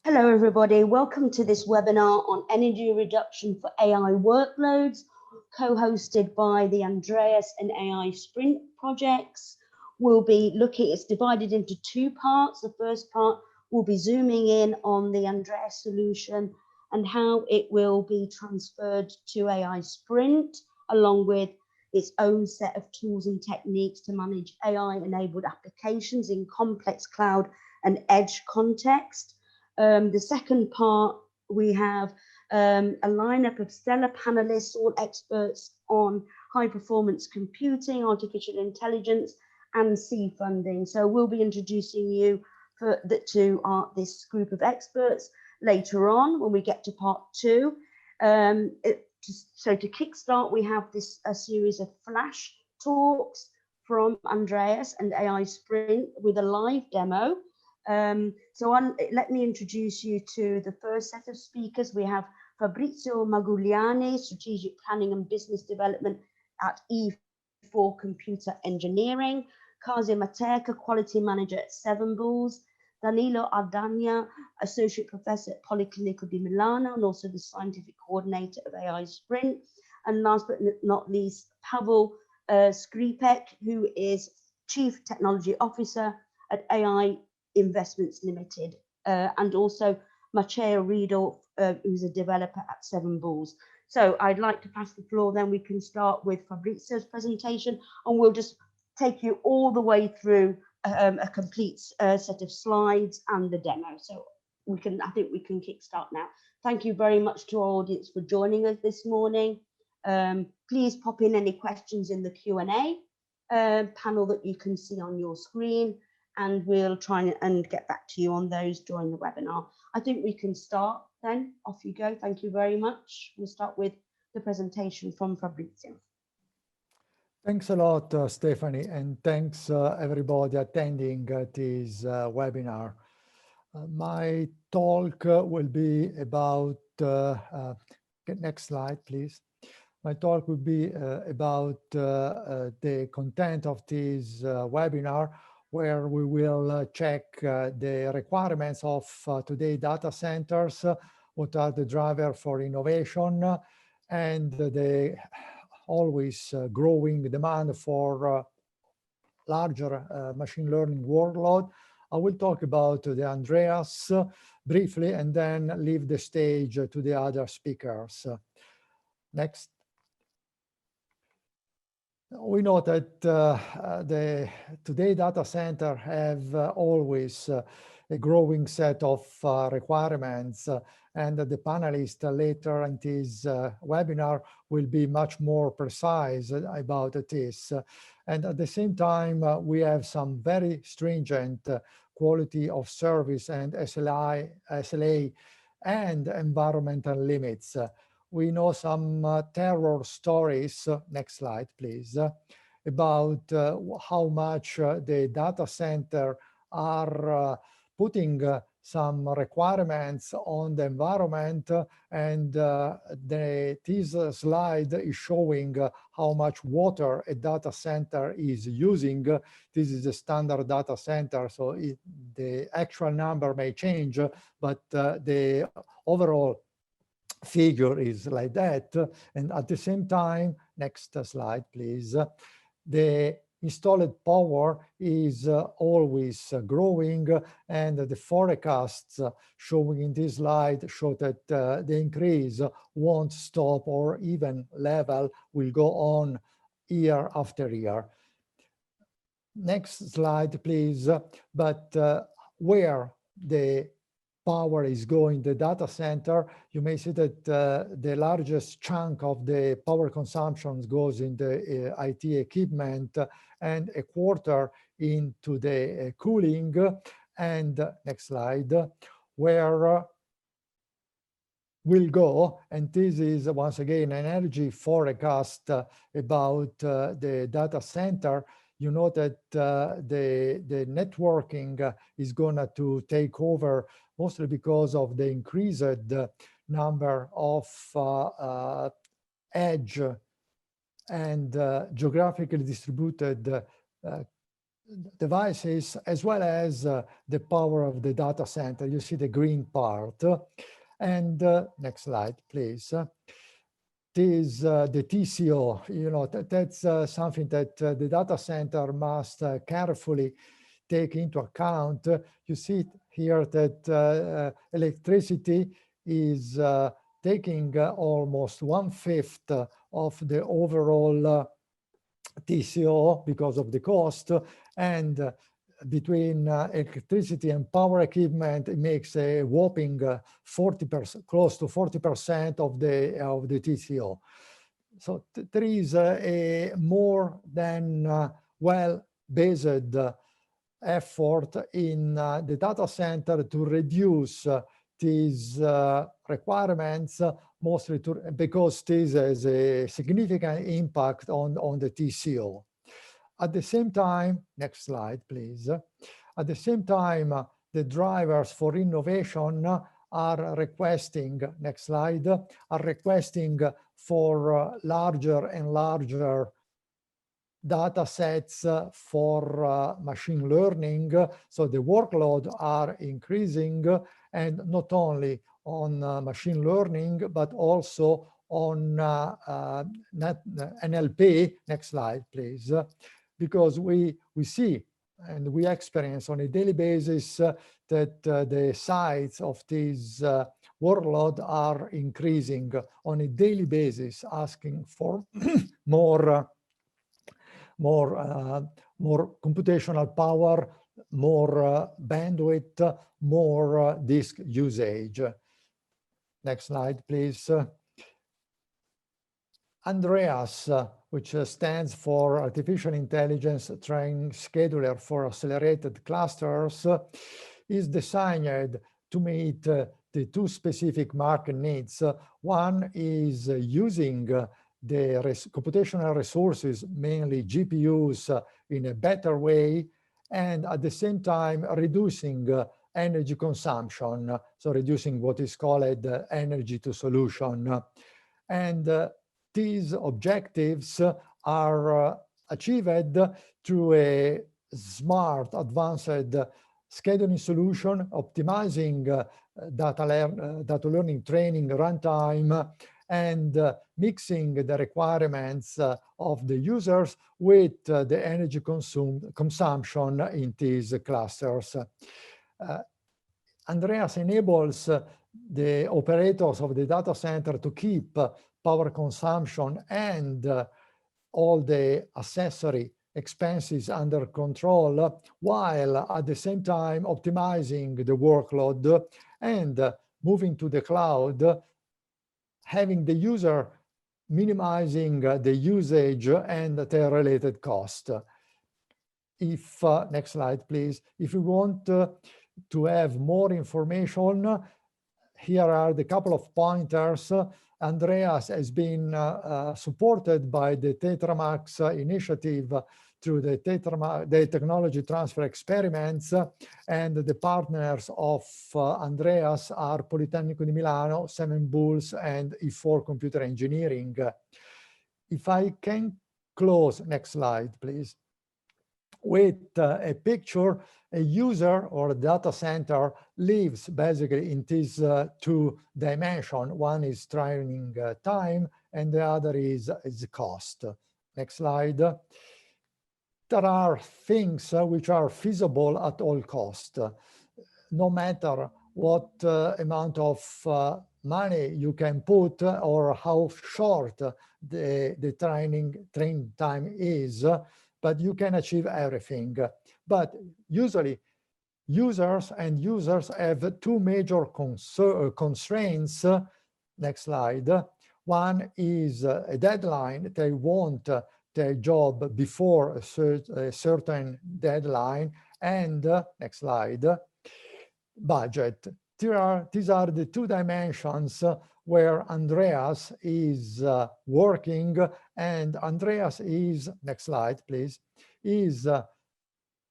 Hello, everybody. Welcome to this webinar on energy reduction for AI workloads, co-hosted by the ANDREAS and AI-SPRINT projects. We'll be looking, it's divided into two parts. The first part will be zooming in on the ANDREAS solution and how it will be transferred to AI-SPRINT, along with its own set of tools and techniques to manage AI-enabled applications in complex cloud and edge context. The second part, we have a lineup of stellar panelists, all experts on high performance computing, artificial intelligence, and seed funding. So we'll be introducing you to this group of experts later on when we get to part two. So to kickstart, we have a series of flash talks from Andreas and AI-SPRINT with a live demo. Let me introduce you to the first set of speakers. We have Fabrizio Magugliani, Strategic Planning and Business Development at E4 Computer Engineering, Kasia Mateka, Quality Manager at Seven Bulls, Danilo Ardagna, Associate Professor at Policlinico di Milano, and also the Scientific Coordinator of AI-SPRINT, and last but not least, Pavel Skripek, who is Chief Technology Officer at AI Investments Limited, and also Matteo Riedel, who's a developer at Seven Bulls. So I'd like to pass the floor, then we can start with Fabrizio's presentation, and we'll just take you all the way through a complete set of slides and the demo. So I think we can kickstart now. Thank you very much to our audience for joining us this morning. Please pop in any questions in the Q&A panel that you can see on your screen, and we'll try and get back to you on those during the webinar. I think we can start then. Off you go. Thank you very much. We'll start with the presentation from Fabrizio. Thanks a lot, Stephanie, and thanks everybody attending this webinar. My talk will be about, next slide, please. My talk will be about the content of this webinar, where we will check the requirements of today's data centers, what are the drivers for innovation, and the always growing demand for larger machine learning workload. I will talk about the Andreas briefly, and then leave the stage to the other speakers. Next. We know that today's data center have always a growing set of requirements, and the panelists later in this webinar will be much more precise about this. And at the same time, we have some very stringent quality of service and SLA and environmental limits. We know some terror stories, next slide please, about how much the data center are putting some requirements on the environment, and this slide is showing how much water a data center is using. This is a standard data center, so the actual number may change, but the overall figure is like that. And at the same time, next slide please, the installed power is always growing, and the forecasts showing in this slide show that the increase won't stop or even level, will go on year after year. Next slide please. But where the power is going, the data center, you may see that the largest chunk of the power consumption goes in the IT equipment, and a quarter into the cooling. And next slide, where will go, and this is once again an energy forecast about the data center. You know that the networking is going to take over, mostly because of the increased number of edge and geographically distributed devices, as well as the power of the data center. You see the green part. And next slide, please. Is the TCO, that's something that the data center must carefully take into account. You see here that electricity is taking almost 1/5 of the overall TCO because of the cost, and between electricity and power equipment, it makes a whopping 40%, close to 40% of the TCO. So there is a more than well-based effort in the data center to reduce these requirements, mostly because this has a significant impact on the TCO. At the same time, next slide, please. At the same time, the drivers for innovation are requesting, next slide, are requesting for larger and larger data sets for machine learning. So the workload are increasing, and not only on machine learning, but also on NLP. Next slide, please. Because we see and we experience on a daily basis that the size of these workload are increasing on a daily basis, asking for more computational power, more bandwidth, more disk usage. Next slide, please. ANDREAS, which stands for Artificial Intelligence Training Scheduler for Accelerated Clusters, is designed to meet the two specific market needs. One is using the computational resources, mainly GPUs, in a better way, and at the same time reducing energy consumption, so reducing what is called energy to solution. And these objectives are achieved through a smart, advanced scheduling solution, optimizing data learning training runtime, and mixing the requirements of the users with the energy consumption in these clusters. ANDREAS enables the operators of the data center to keep power consumption and all the accessory expenses under control, while at the same time optimizing the workload and moving to the cloud, having the user minimizing the usage and the related cost. If, next slide, please. If you want to have more information, here are the couple of pointers. ANDREAS has been supported by the TetraMax initiative through the technology transfer experiments, and the partners of ANDREAS are Politecnico di Milano, 7 Bulls, and E4 Computer Engineering. If I can close, next slide, please, with a picture. A user or a data center lives basically in these two dimensions. One is training time, and the other is cost. Next slide. There are things which are feasible at all cost. No matter what amount of money you can put or how short the training time is, but you can achieve everything. But usually users have two major constraints. Next slide. One is a deadline. They want their job before a certain deadline. And next slide, budget. These are the two dimensions where ANDREAS is working, and ANDREAS is, next slide, please, is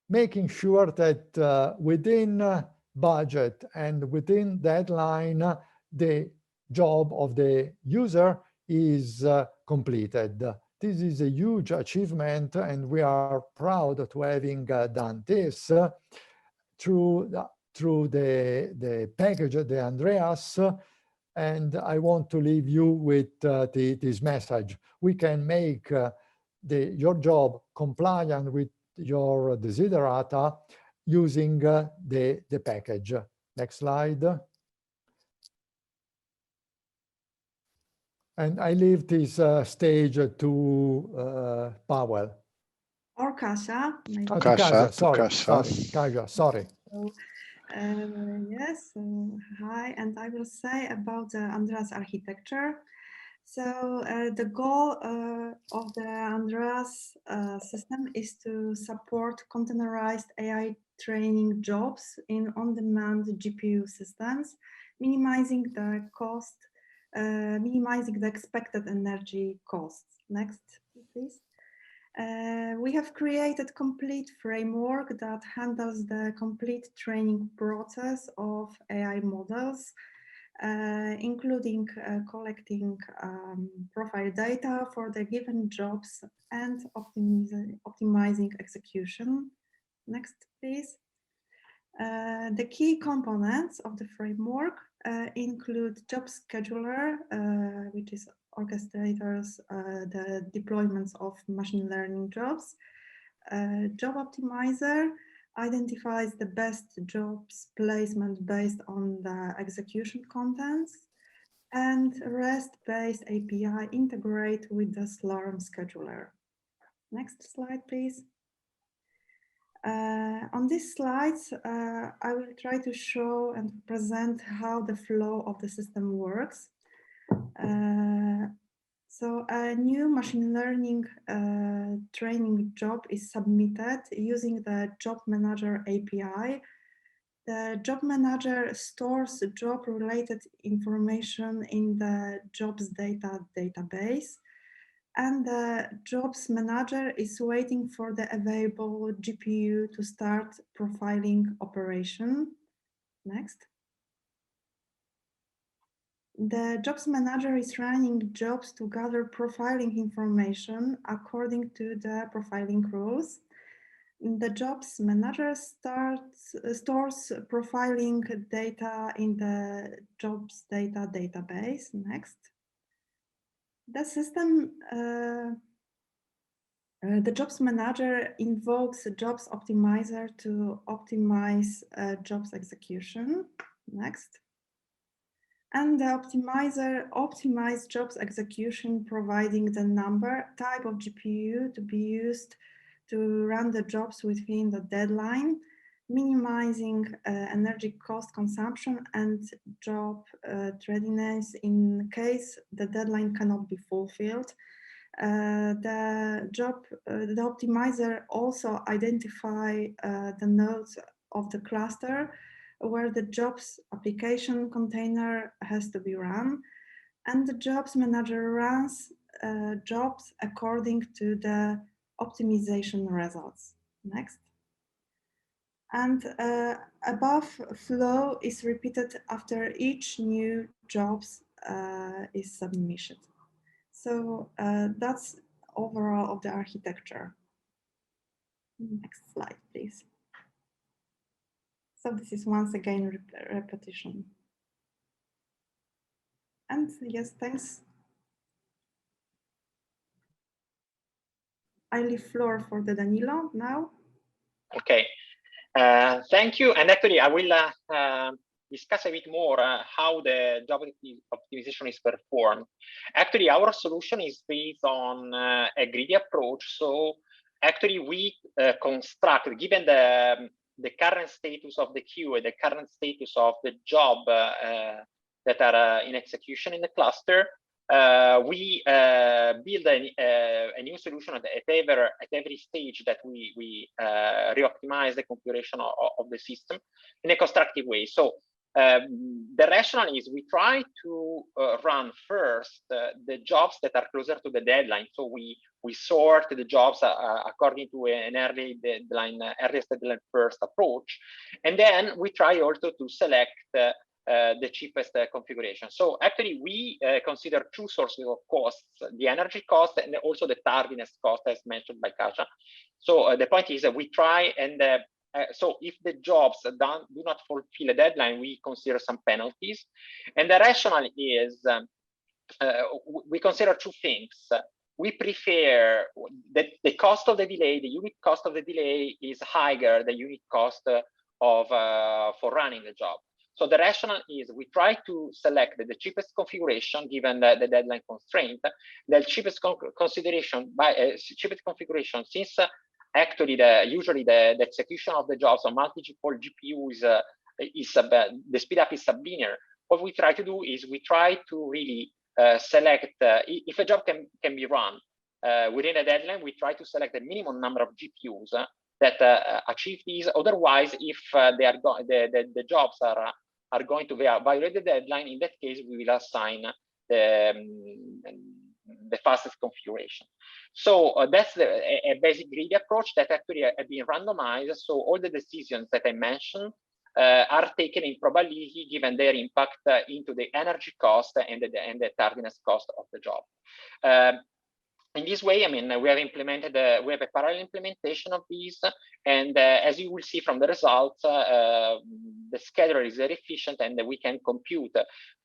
making sure that within budget and within deadline, the job of the user is completed. This is a huge achievement, and we are proud to having done this through the package, the Andreas. And I want to leave you with this message. We can make your job compliant with your desiderata using the package. Next slide. And I leave this stage to Powell. Or Kasia. Maybe. Oh, to Kasia, sorry. Sorry. So, yes, hi, and I will say about the Andreas architecture. So the goal of the Andreas system is to support containerized AI training jobs in on-demand GPU systems, minimizing the cost, minimizing the expected energy costs. Next, please. We have created complete framework that handles the complete training process of AI models, including collecting profile data for the given jobs and optimizing execution. Next, please. The key components of the framework include job scheduler, which is orchestrators the deployments of machine learning jobs. Job optimizer identifies the best jobs placement based on the execution contents, and REST-based API integrate with the Slurm scheduler. Next slide, please. On these slides, I will try to show and present how the flow of the system works. So a new machine learning training job is submitted using the Job Manager API. The Job Manager stores job-related information in the jobs data database, and the Jobs Manager is waiting for the available GPU to start profiling operation. Next. The Jobs Manager is running jobs to gather profiling information according to the profiling rules. The Jobs Manager stores profiling data in the jobs data database. Next. The system, the Jobs Manager invokes a Jobs Optimizer to optimize jobs execution. Next. And the optimizer optimizes jobs execution, providing the type of GPU to be used to run the jobs within the deadline, minimizing energy cost consumption and job readiness in case the deadline cannot be fulfilled. The optimizer also identifies the nodes of the cluster where the jobs application container has to be run, and the Jobs Manager runs jobs according to the optimization results. Next. And above flow is repeated after each new jobs is submitted. So that's overall of the architecture. Next slide, please. So this is once again repetition. And yes, thanks. I leave floor for the Danilo now. Okay, thank you. And actually, I will discuss a bit more how the job optimization is performed. Actually, our solution is based on a greedy approach. So actually, we construct, given the current status of the queue and the current status of the job that are in execution in the cluster, we build a new solution at every stage that we re-optimize the configuration of the system in a constructive way. So the rationale is we try to run first the jobs that are closer to the deadline. So we sort the jobs according to an earliest deadline first approach, and then we try also to select the cheapest configuration. So actually, we consider two sources of costs: the energy cost and also the tardiness cost, as mentioned by Kasia. So the point is that we try and so if the jobs do not fulfill a deadline, we consider some penalties. And the rationale is we consider two things. We prefer that the cost of the delay, the unit cost of the delay is higher than the unit cost of for running the job. So the rationale is we try to select the cheapest configuration given the deadline constraint. The cheapest configuration, since actually usually the execution of the jobs on multiple GPU is the speed up is sublinear. What we try to do is we try to really select if a job can be run within a deadline. We try to select the minimum number of GPUs that achieve these. Otherwise, if the jobs are going to violate the deadline, in that case, we will assign the fastest configuration. So that's a basic greedy approach that actually have been randomized. So all the decisions that I mentioned are taken in probability given their impact into the energy cost and the tardiness cost of the job. In this way, I mean, we have implemented, we have a parallel implementation of these, and as you will see from the results, the scheduler is very efficient, and we can compute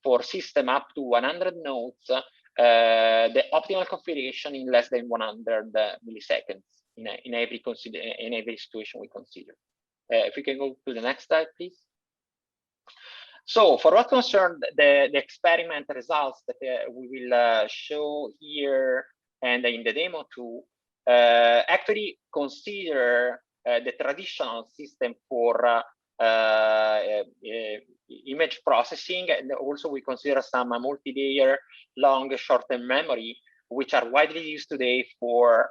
for system up to 100 nodes the optimal configuration in less than 100 milliseconds in every situation we consider. If we can go to the next slide, please. So for what concerns the experiment results that we will show here and in the demo too, actually consider the traditional system for image processing, and also we consider some multi-layer long short-term memory, which are widely used today for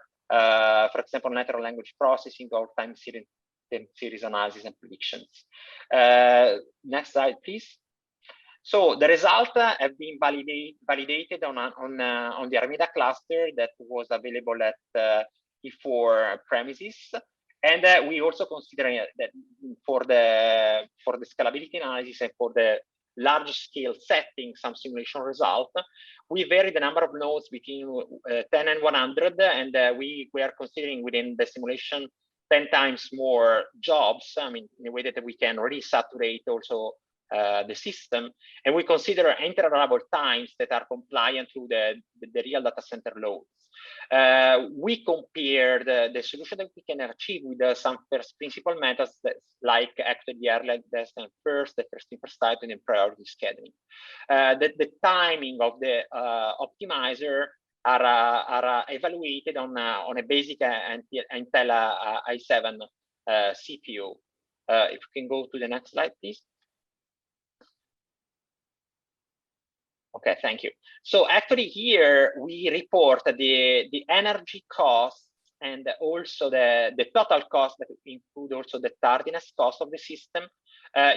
example, natural language processing or time series analysis and predictions. Next slide, please. So the results have been validated on the Armida cluster that was available at E4 premises, and we also consider that for the scalability analysis and for the large scale setting, some simulation result, we vary the number of nodes between 10 and 100, and we are considering within the simulation 10 times more jobs. I mean, in a way that we can really saturate also the system, and we consider interreliable times that are compliant to the real data center loads. We compare the solution that we can achieve with some first principle methods like actually earliest and first, the first in first type, and then priority scheduling. The timing of the optimizer are evaluated on a basic Intel i7 CPU. If we can go to the next slide, please. Okay, thank you. So actually here we report the energy costs and also the total cost that include also the tardiness cost of the system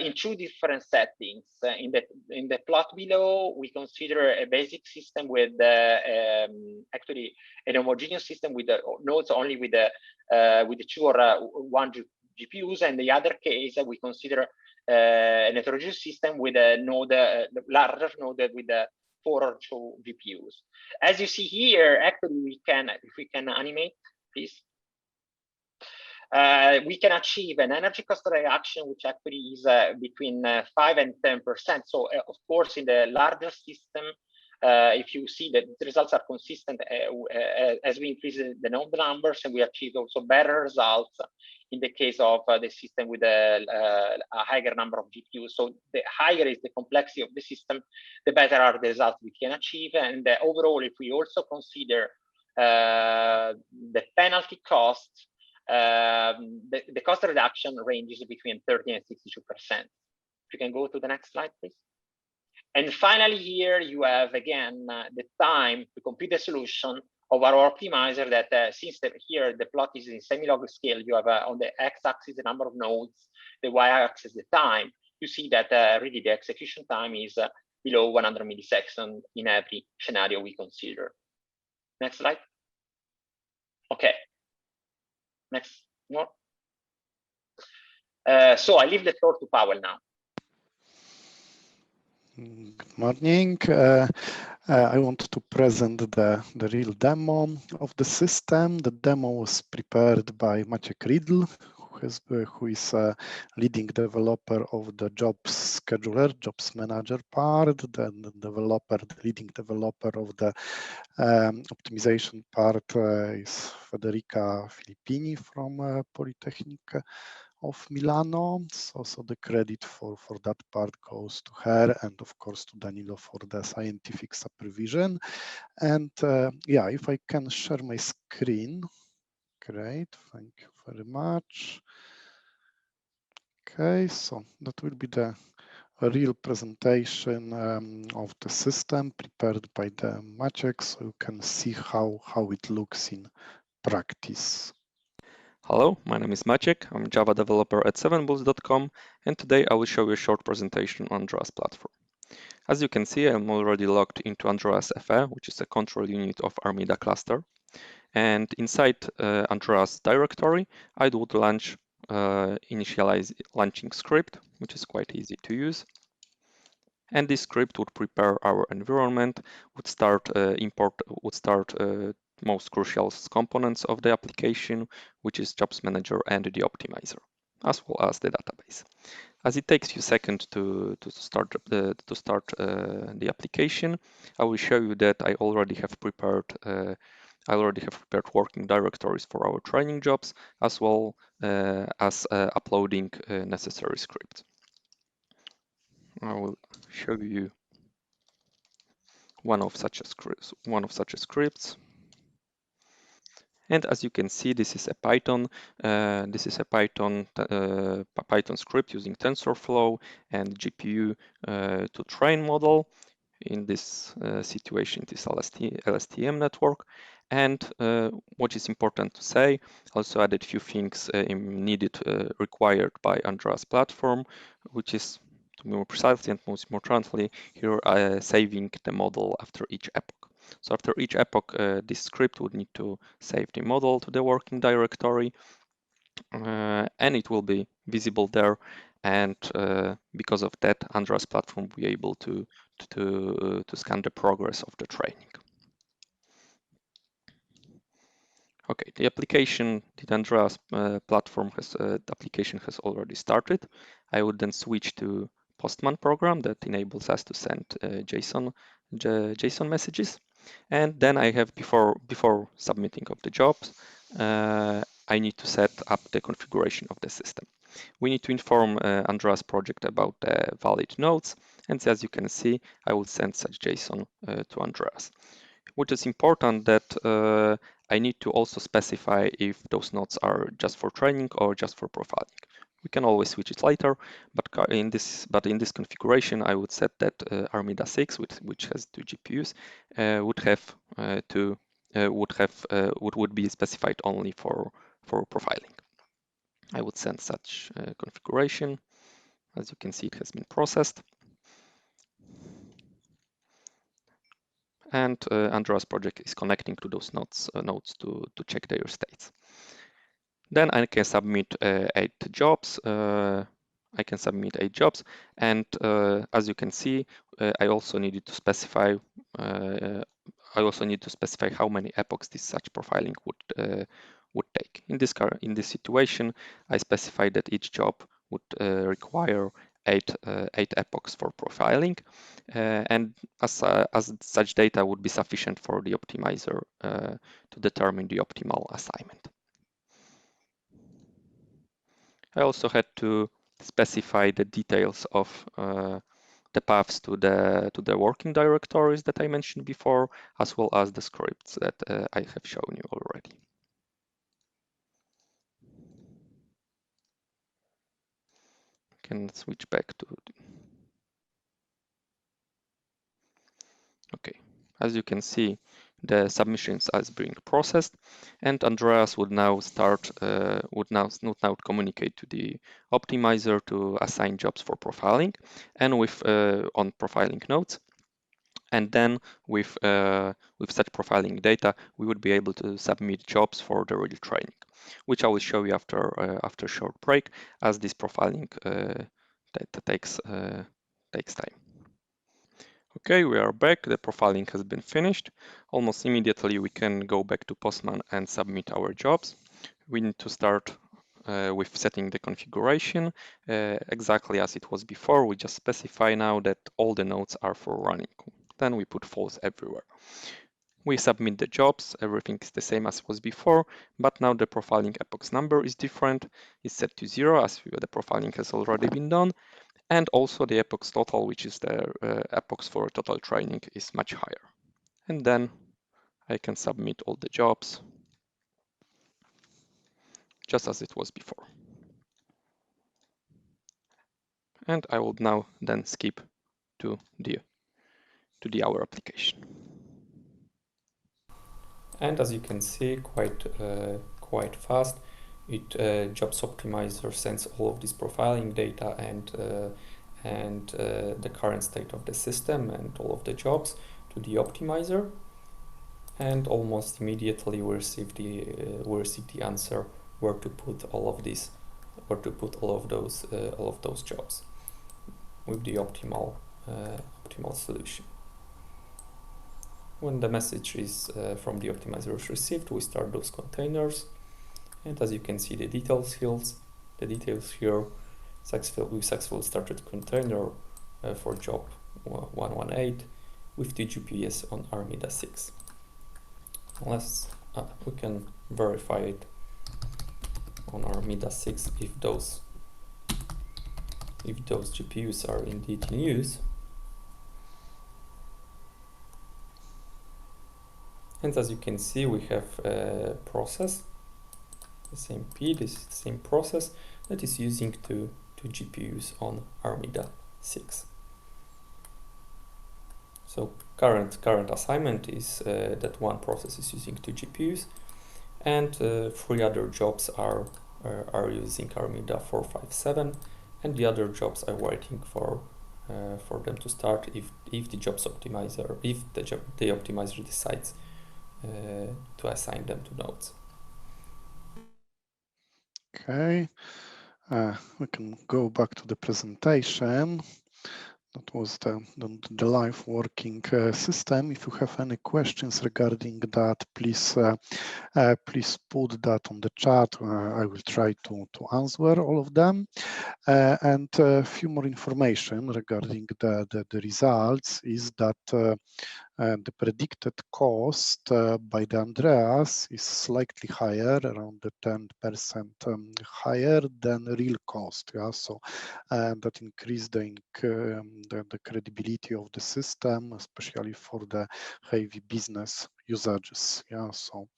in two different settings. In the plot below, we consider a basic system with actually an homogeneous system with the nodes only with the two or one GPUs, and the other case we consider an heterogeneous system with a node, larger node with 4 or 2 GPUs. As you see here, actually we can, if we can animate, please, we can achieve an energy cost reduction, which actually is between 5 and 10%. So of course, in the larger system, if you see that the results are consistent as we increase the node numbers, and we achieve also better results in the case of the system with a higher number of GPUs. So the higher is the complexity of the system, the better are the results we can achieve. And overall, if we also consider the penalty costs, the cost reduction ranges between 30 and 62%. If you can go to the next slide, please. And finally, here you have again the time to compute the solution of our optimizer that since here the plot is in semi-log scale, you have on the x-axis the number of nodes, the y-axis the time. You see that really the execution time is below 100 milliseconds in every scenario we consider. Next slide. Okay. Next more. So I leave the floor to Powell now. Good morning. I want to present the real demo of the system. The demo was prepared by Maciek Riedl, who is a leading developer of the jobs scheduler, jobs manager part, then the leading developer of the optimization part is Federica Filippini from Polytechnic of Milano. So the credit for that part goes to her, and of course to Danilo for the scientific supervision. And yeah, if I can share my screen. Great, thank you very much. Okay, so that will be a real presentation of the system prepared by the Maciek, so you can see how it looks in practice. Hello, my name is Maciek. I'm a Java developer at 7bulls.com, and today I will show you a short presentation on ANDREAS platform. As you can see, I'm already logged into ANDREAS FA, which is a control unit of Armida cluster. And inside ANDREAS directory, I would launch initialize launching script, which is quite easy to use. And this script would prepare our environment, would start most crucial components of the application, which is Jobs Manager and the optimizer, as well as the database. As it takes a few seconds to start the application, I will show you that I already have prepared working directories for our training jobs, as well as uploading necessary scripts. I will show you one of such scripts. And as you can see, this is a Python. Python script using TensorFlow and GPU to train model. In this situation, this LSTM network. And what is important to say, also added few things required by ANDREAS platform, which is, to be more precisely and most importantly, here saving the model after each epoch. So after each epoch, this script would need to save the model to the working directory, and it will be visible there. And because of that, ANDREAS platform will be able to scan the progress of the training. Okay, the ANDREAS platform the application has already started. I would then switch to Postman program that enables us to send JSON messages. And then I have before submitting of the jobs, I need to set up the configuration of the system. We need to inform ANDREAS project about the valid nodes, and as you can see, I will send such JSON to ANDREAS. Which is important that I need to also specify if those nodes are just for training or just for profiling. We can always switch it later, but in this configuration, I would set that Armida 6, which has 2 GPUs, would be specified only for profiling. I would send such configuration. As you can see, it has been processed. And ANDREAS project is connecting to those nodes to check their states. Then I can submit 8 jobs. And as you can see, I also need to specify how many epochs this such profiling would take. In this situation, I specify that each job would require 8 epochs for profiling, and as such data would be sufficient for the optimizer to determine the optimal assignment. I also had to specify the details of the paths to the working directories that I mentioned before, as well as the scripts that I have shown you already. Can switch back to. Okay, as you can see, the submissions are being processed, and ANDREAS would now communicate to the optimizer to assign jobs for profiling, and on profiling nodes. And then with such profiling data, we would be able to submit jobs for the real training, which I will show you after a short break, as this profiling data takes time. Okay, we are back. The profiling has been finished. Almost immediately, we can go back to Postman and submit our jobs. We need to start with setting the configuration exactly as it was before. We just specify now that all the nodes are for running. Then we put false everywhere. We submit the jobs, everything is the same as was before, but now the profiling epochs number is different. It's set to 0 as the profiling has already been done. And also the epochs total, which is the epochs for total training, is much higher. And then I can submit all the jobs just as it was before. And I will now then skip to the our application. And as you can see, quite fast, Jobs Optimizer sends all of this profiling data and the current state of the system and all of the jobs to the optimizer, and almost immediately we receive the answer where to put all of this, where to put all of those jobs with the optimal solution. When the message is from the optimizer is received, we start those containers, and as you can see, the details here, we successfully started container for job 118 with the GPS on Armida 6. We can verify it on Armida 6 if those GPUs are indeed in use. And as you can see, we have a process, the same process that is using two GPUs on Armida 6. So current assignment is that one process is using 2 GPUs, and 3 other jobs are using Armida 457, and the other jobs are waiting for them to start if the optimizer decides to assign them to nodes. Okay, we can go back to the presentation. That was the live working system. If you have any questions regarding that, please put that on the chat. I will try to answer all of them. And a few more information regarding the results is that the predicted cost by the Andreas is slightly higher, around the 10% higher than real cost. Yeah, so that increased the credibility of the system, especially for the heavy business usages. Yeah, so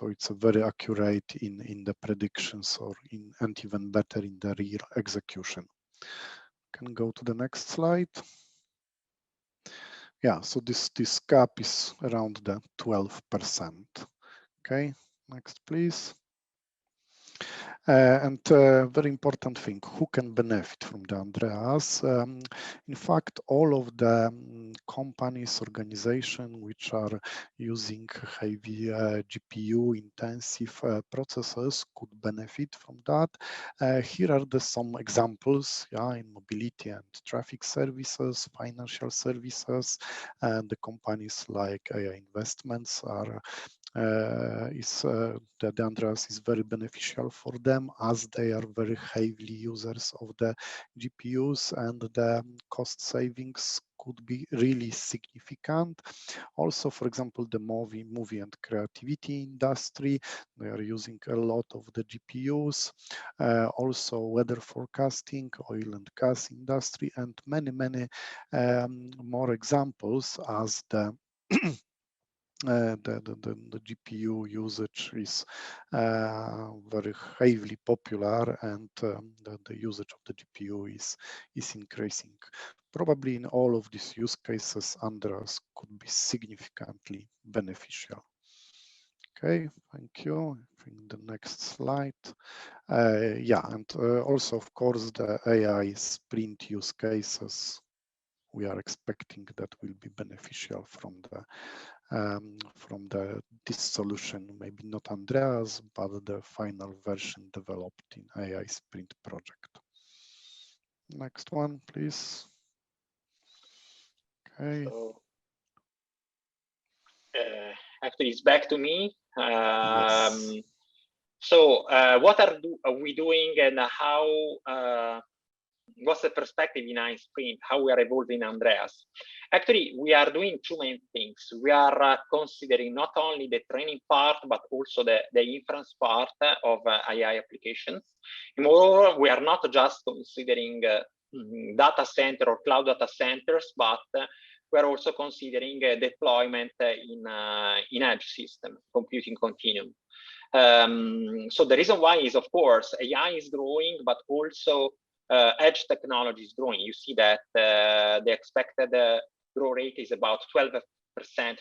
it's a very accurate in the predictions and even better in the real execution. Can go to the next slide. Yeah, so this gap is around the 12%. Okay, next please. And very important thing, who can benefit from the Andreas? In fact, all of the companies, organizations which are using heavy GPU intensive processors could benefit from that. Here are some examples, yeah, in mobility and traffic services, financial services, and the companies like AI Investments are the Andreas is very beneficial for them as they are very heavily users of the GPUs, and the cost savings could be really significant. Also, for example, the movie and creativity industry, they are using a lot of the GPUs. Also, weather forecasting, oil and gas industry, and many more examples as the the GPU usage is very heavily popular, and the usage of the GPU is increasing. Probably in all of these use cases, Andreas could be significantly beneficial. Okay, thank you. I think the next slide. Yeah, and also, of course, the AI-SPRINT use cases, we are expecting that will be beneficial from this solution, maybe not Andreas, but the final version developed in AI-SPRINT project. Next one, please. Okay. So, actually, it's back to me. Yes. So, what are we doing, and how? What's the perspective in AI-SPRINT? How we are evolving Andreas? Actually, we are doing two main things. We are considering not only the training part, but also the inference part of AI applications. Moreover, we are not just considering data center or cloud data centers, but we are also considering deployment in edge system, computing continuum. So the reason why is, of course, AI is growing, but also edge technology is growing. You see that the expected growth rate is about 12%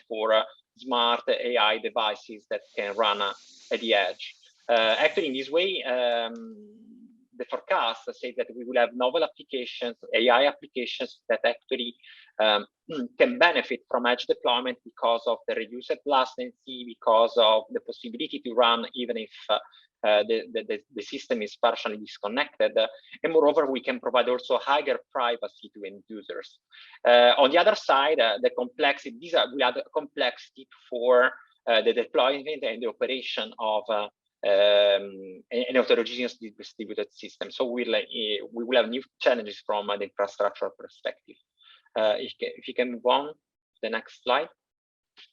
for smart AI devices that can run at the edge. Actually, in this way, the forecast says that we will have novel applications, AI applications that actually can benefit from edge deployment because of the reduced latency, because of the possibility to run even if the system is partially disconnected, and moreover, we can provide also higher privacy to end users. On the other side, the complexity, we add complexity for the deployment and the operation of an heterogeneous distributed system. So we will have new challenges from the infrastructure perspective. If you can move on to the next slide.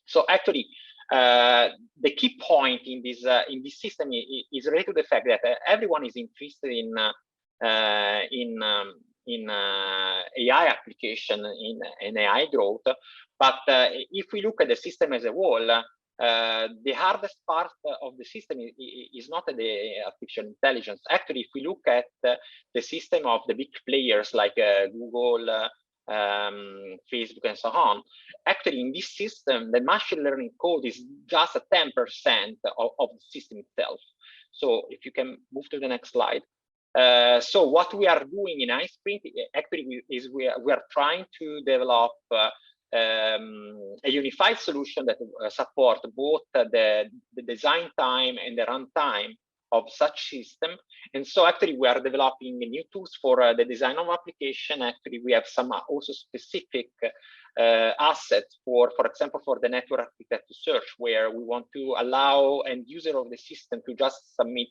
So actually, the key point in this system is related to the fact that everyone is interested in AI application, in AI growth. But if we look at the system as a whole, the hardest part of the system is not the artificial intelligence. Actually, if we look at the system of the big players like Google, Facebook, and so on, actually in this system, the machine learning code is just 10% of the system itself. So if you can move to the next slide. So what we are doing in AI-SPRINT actually is we are trying to develop a unified solution that support both the design time and the runtime of such system. And so actually we are developing new tools for the design of application. Actually, we have some also specific assets for example, for the network architecture search, where we want to allow end user of the system to just submit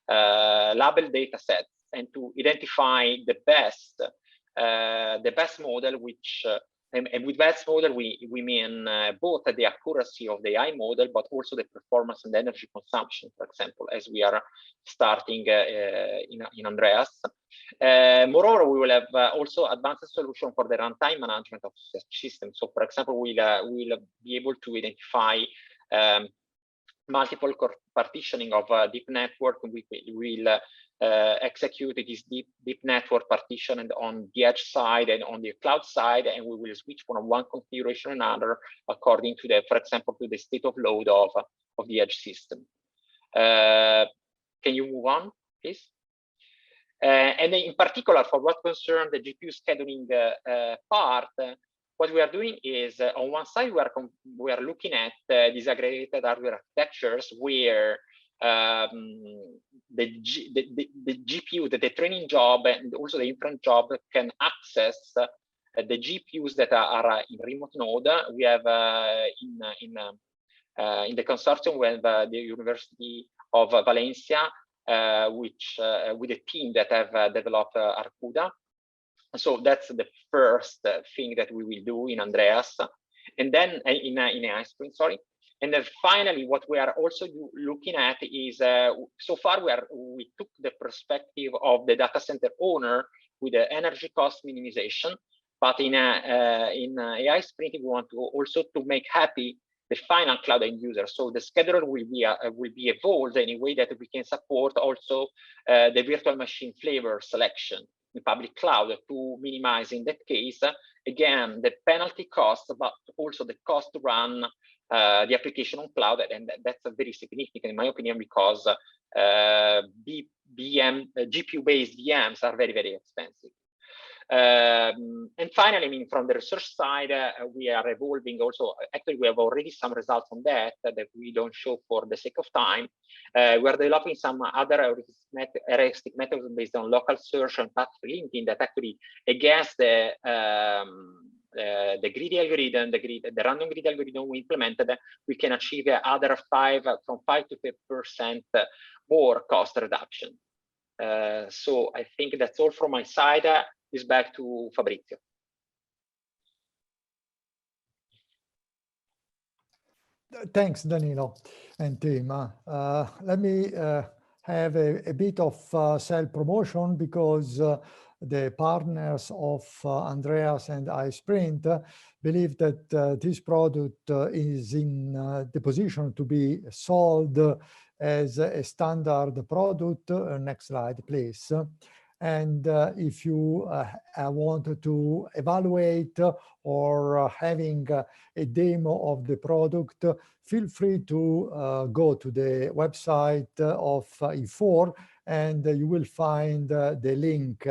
label data sets and to identify the best model, which and with best model, we mean both the accuracy of the AI model, but also the performance and energy consumption, for example, as we are starting in Andreas. Moreover, we will have also advanced solution for the runtime management of such systems. So, for example, we'll be able to identify multiple partitioning of a deep network. We will execute this deep network partition on the edge side and on the cloud side, and we will switch from one configuration to another according to the, for example, to the state of load of the edge system. Can you move on, please? And then in particular, for what concerns the GPU scheduling part, what we are doing is, on one side, we are looking at disaggregated hardware architectures where the GPU, the training job and also the inference job can access the GPUs that are in remote node. We have in the consortium, we have the University of Valencia, which with a team that have developed Arcuda. So that's the first thing that we will do in Andreas, and then in AI-SPRINT, sorry. And then finally, what we are also looking at is, so far we took the perspective of the data center owner with the energy cost minimization, but in AI-SPRINT, we want to also to make happy the final cloud end user. So the scheduler will be evolved in a way that we can support also the virtual machine flavor selection in public cloud to minimize, in that case, again, the penalty cost, but also the cost to run the application on cloud. And that's very significant, in my opinion, because GPU-based VMs are very, very expensive. And finally, I mean, from the research side, we are evolving also. Actually, we have already some results on that we don't show for the sake of time. We are developing some other heuristic methods based on local search and path linking that actually, against the the greedy algorithm, the random greedy algorithm we implemented, we can achieve other from 5 to 5% more cost reduction. So I think that's all from my side. Is back to Fabrizio. Thanks, Danilo and team. Let me have a bit of self-promotion, because the partners of Andreas and AI-SPRINT believe that this product is in the position to be sold as a standard product. Next slide, please. And if you want to evaluate or having a demo of the product, feel free to go to the website of E4, and you will find the link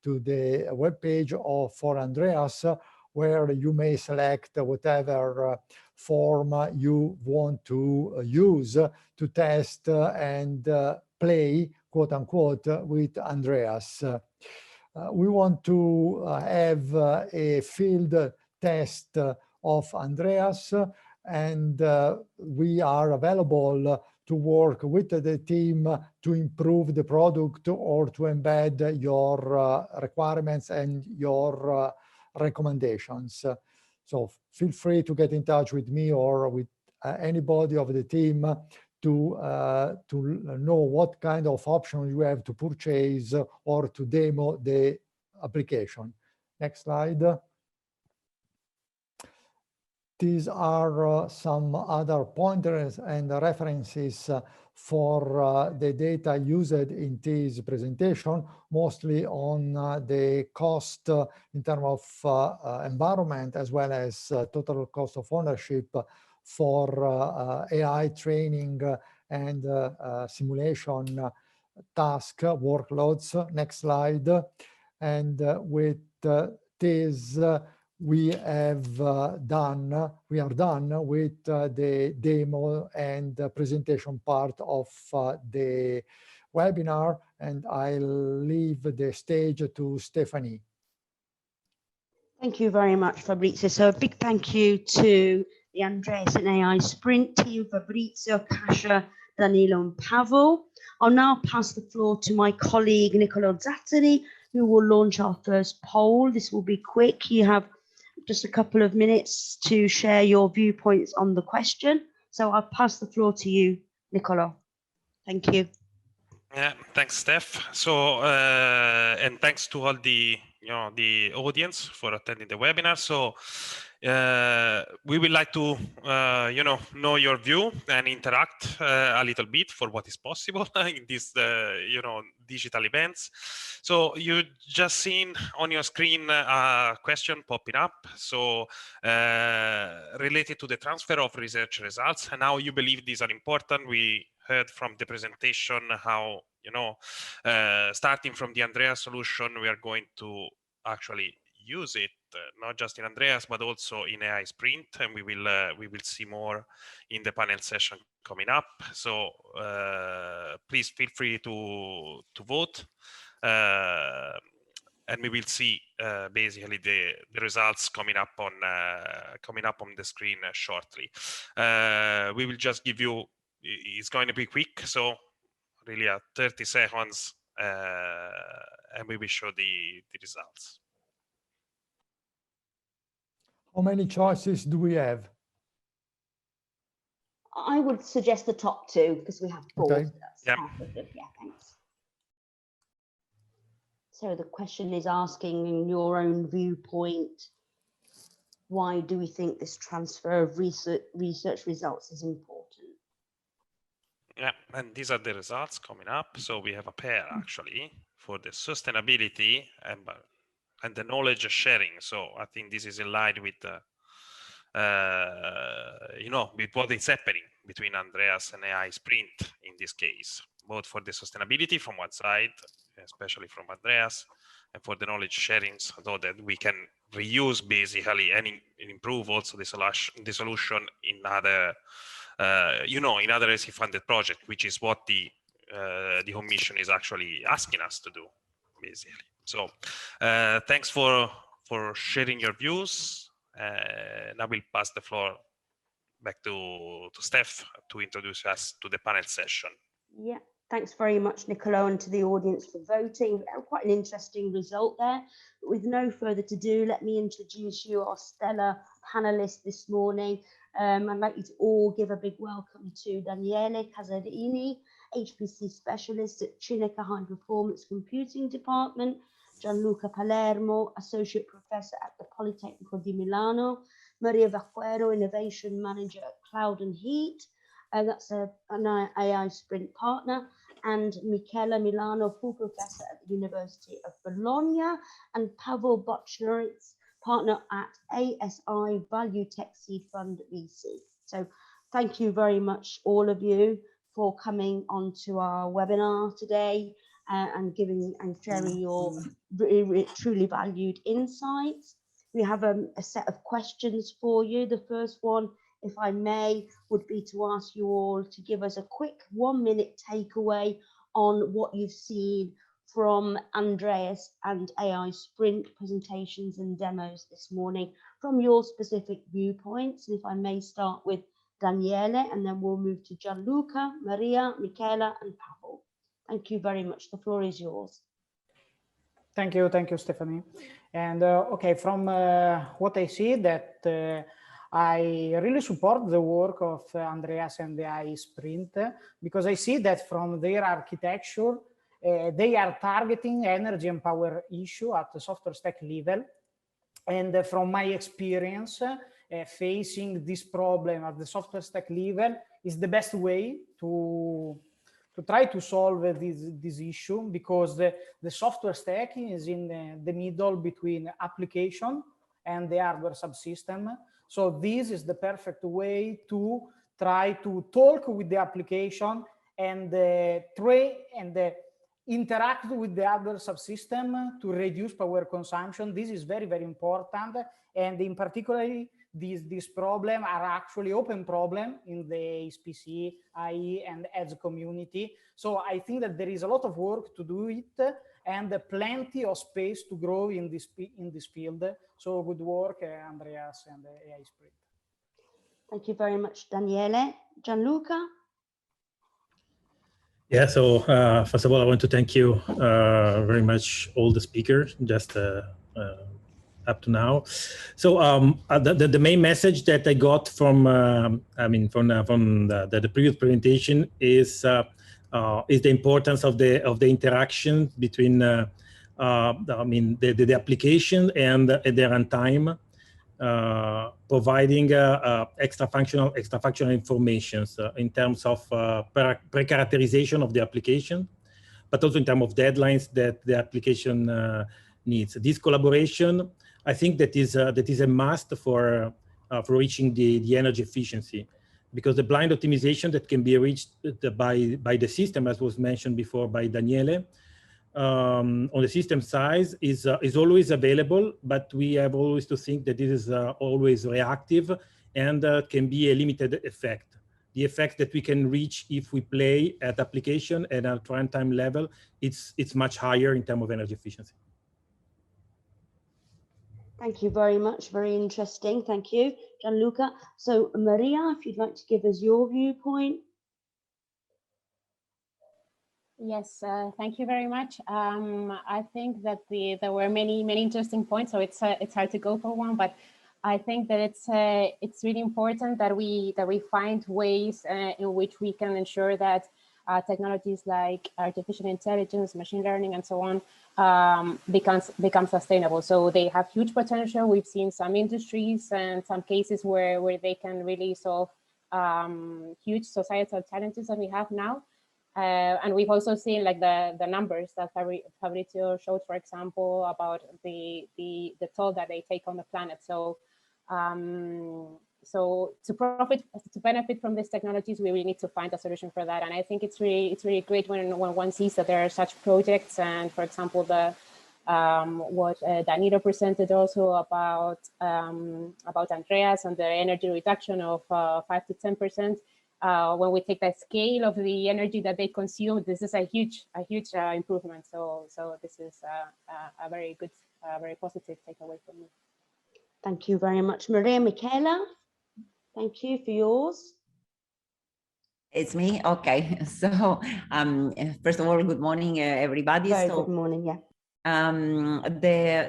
to the webpage for Andreas, where you may select whatever form you want to use to test and play, quote unquote, with Andreas. We want to have a field test of Andreas, and we are available to work with the team to improve the product or to embed your requirements and your recommendations. So feel free to get in touch with me or with anybody of the team to know what kind of options you have to purchase or to demo the application. Next slide. These are some other pointers and references for the data used in this presentation, mostly on the cost in terms of environment, as well as total cost of ownership for AI training and simulation task workloads. Next slide. And with this, we are done with the demo and the presentation part of the webinar, and I'll leave the stage to Stephanie. Thank you very much, Fabrizio. So a big thank you to the Andreas and AI-SPRINT team, Fabrizio, Kasia, Danilo, and Pavel. I'll now pass the floor to my colleague, Niccolo Zatteri, who will launch our first poll. This will be quick. You have just a couple of minutes to share your viewpoints on the question. So I'll pass the floor to you, Niccolo. Thank you. Yeah, thanks, Steph. So, and thanks to all the audience for attending the webinar. So, we would like to, know your view and interact a little bit for what is possible in these, digital events. So you just seen on your screen a question popping up. So related to the transfer of research results, and how you believe these are important. We heard from the presentation how, starting from the Andreas solution, we are going to actually use it not just in Andreas but also in AI-SPRINT, and we will see more in the panel session coming up. So please feel free to vote, and we will see basically the results coming up on the screen shortly. We will just give you. It's going to be quick, so really 30 seconds, and we will show the results. How many choices do we have? I would suggest the top two, because we have four. Okay. That's half of them. Yeah, thanks. So the question is asking, in your own viewpoint, why do we think this transfer of research results is important? Yeah, and these are the results coming up. So we have a pair actually for the sustainability and the knowledge sharing. So I think this is in line with with what is happening between Andreas and AI-SPRINT in this case, both for the sustainability from one side, especially from Andreas, and for the knowledge sharing, so that we can reuse basically and improve also the solution in other, in other ESI-funded projects, which is what the home mission is actually asking us to do, basically. So thanks for sharing your views, And I will pass the floor back to Steph to introduce us to the panel session. Yeah, thanks very much, Niccolo, and to the audience for voting. Quite an interesting result there. But with no further ado, let me introduce you, our stellar panelists this morning. I'd like you to all give a big welcome to Daniele Casarini, HPC specialist at Cineca High Performance Computing Department, Gianluca Palermo, associate professor at the Politecnico di Milano, Maria Vaquero, innovation manager at Cloud and Heat, that's an AI-SPRINT partner, and Michela Milano, full professor at the University of Bologna, and Pavel Bochneritz, partner at ASI Value Tech Seed Fund VC. So thank you very much, all of you, for coming onto our webinar today and giving and sharing your truly valued insights. We have a set of questions for you. The first one, if I may, would be to ask you all to give us a quick 1-minute takeaway on what you've seen from Andreas and AI-SPRINT presentations and demos this morning from your specific viewpoints. And if I may start with Daniele, and then we'll move to Gianluca, Maria, Michela, and Pavel. Thank you very much. The floor is yours. Thank you, Stephanie. And okay, from what I see, that I really support the work of Andreas and the AI-SPRINT, because I see that from their architecture, they are targeting energy and power issue at the software stack level. And from my experience, facing this problem at the software stack level is the best way to try to solve this issue, because the software stack is in the middle between application and the hardware subsystem. So this is the perfect way to try to talk with the application and interact with the hardware subsystem to reduce power consumption. This is very, very important. And in particular, these problems are actually open problem in the HPC, IE, and Edge community. So I think that there is a lot of work to do it, and plenty of space to grow in this field. So good work, Andreas and AI-SPRINT. Thank you very much, Daniele. Gianluca? Yeah, so first of all, I want to thank you very much, all the speakers, just up to now. So the main message that I got from the previous presentation is the importance of the interaction between the application and their runtime, providing extra functional information in terms of pre-characterization of the application, but also in terms of deadlines that the application needs. This collaboration, I think that is a must for reaching the energy efficiency, because the blind optimization that can be reached by the system, as was mentioned before by Daniele, on the system size is always available, but we have always to think that this is always reactive and can be a limited effect. The effect that we can reach if we play at application and at runtime level, it's much higher in terms of energy efficiency. Thank you very much. Very interesting. Thank you, Gianluca. So Maria, if you'd like to give us your viewpoint. Yes, thank you very much. I think that there were many interesting points, so it's hard to go for one, but I think that it's really important that we find ways in which we can ensure that technologies like artificial intelligence, machine learning, and so on become sustainable. So they have huge potential. We've seen some industries and some cases where they can really solve huge societal challenges that we have now. And we've also seen like the numbers that Fabrizio showed, for example, about the toll that they take on the planet. So so to benefit from these technologies, we really need to find a solution for that. And I think it's really great when one sees that there are such projects. And for example, what Danilo presented also about Andreas and the energy reduction of 5 to 10%. When we take the scale of the energy that they consume, this is a huge improvement. So this is a very good, very positive takeaway for me. Thank you very much, Maria. Michaela, thank you for yours. It's me. Okay. So, first of all, good morning, everybody. Very So, good morning. Yeah.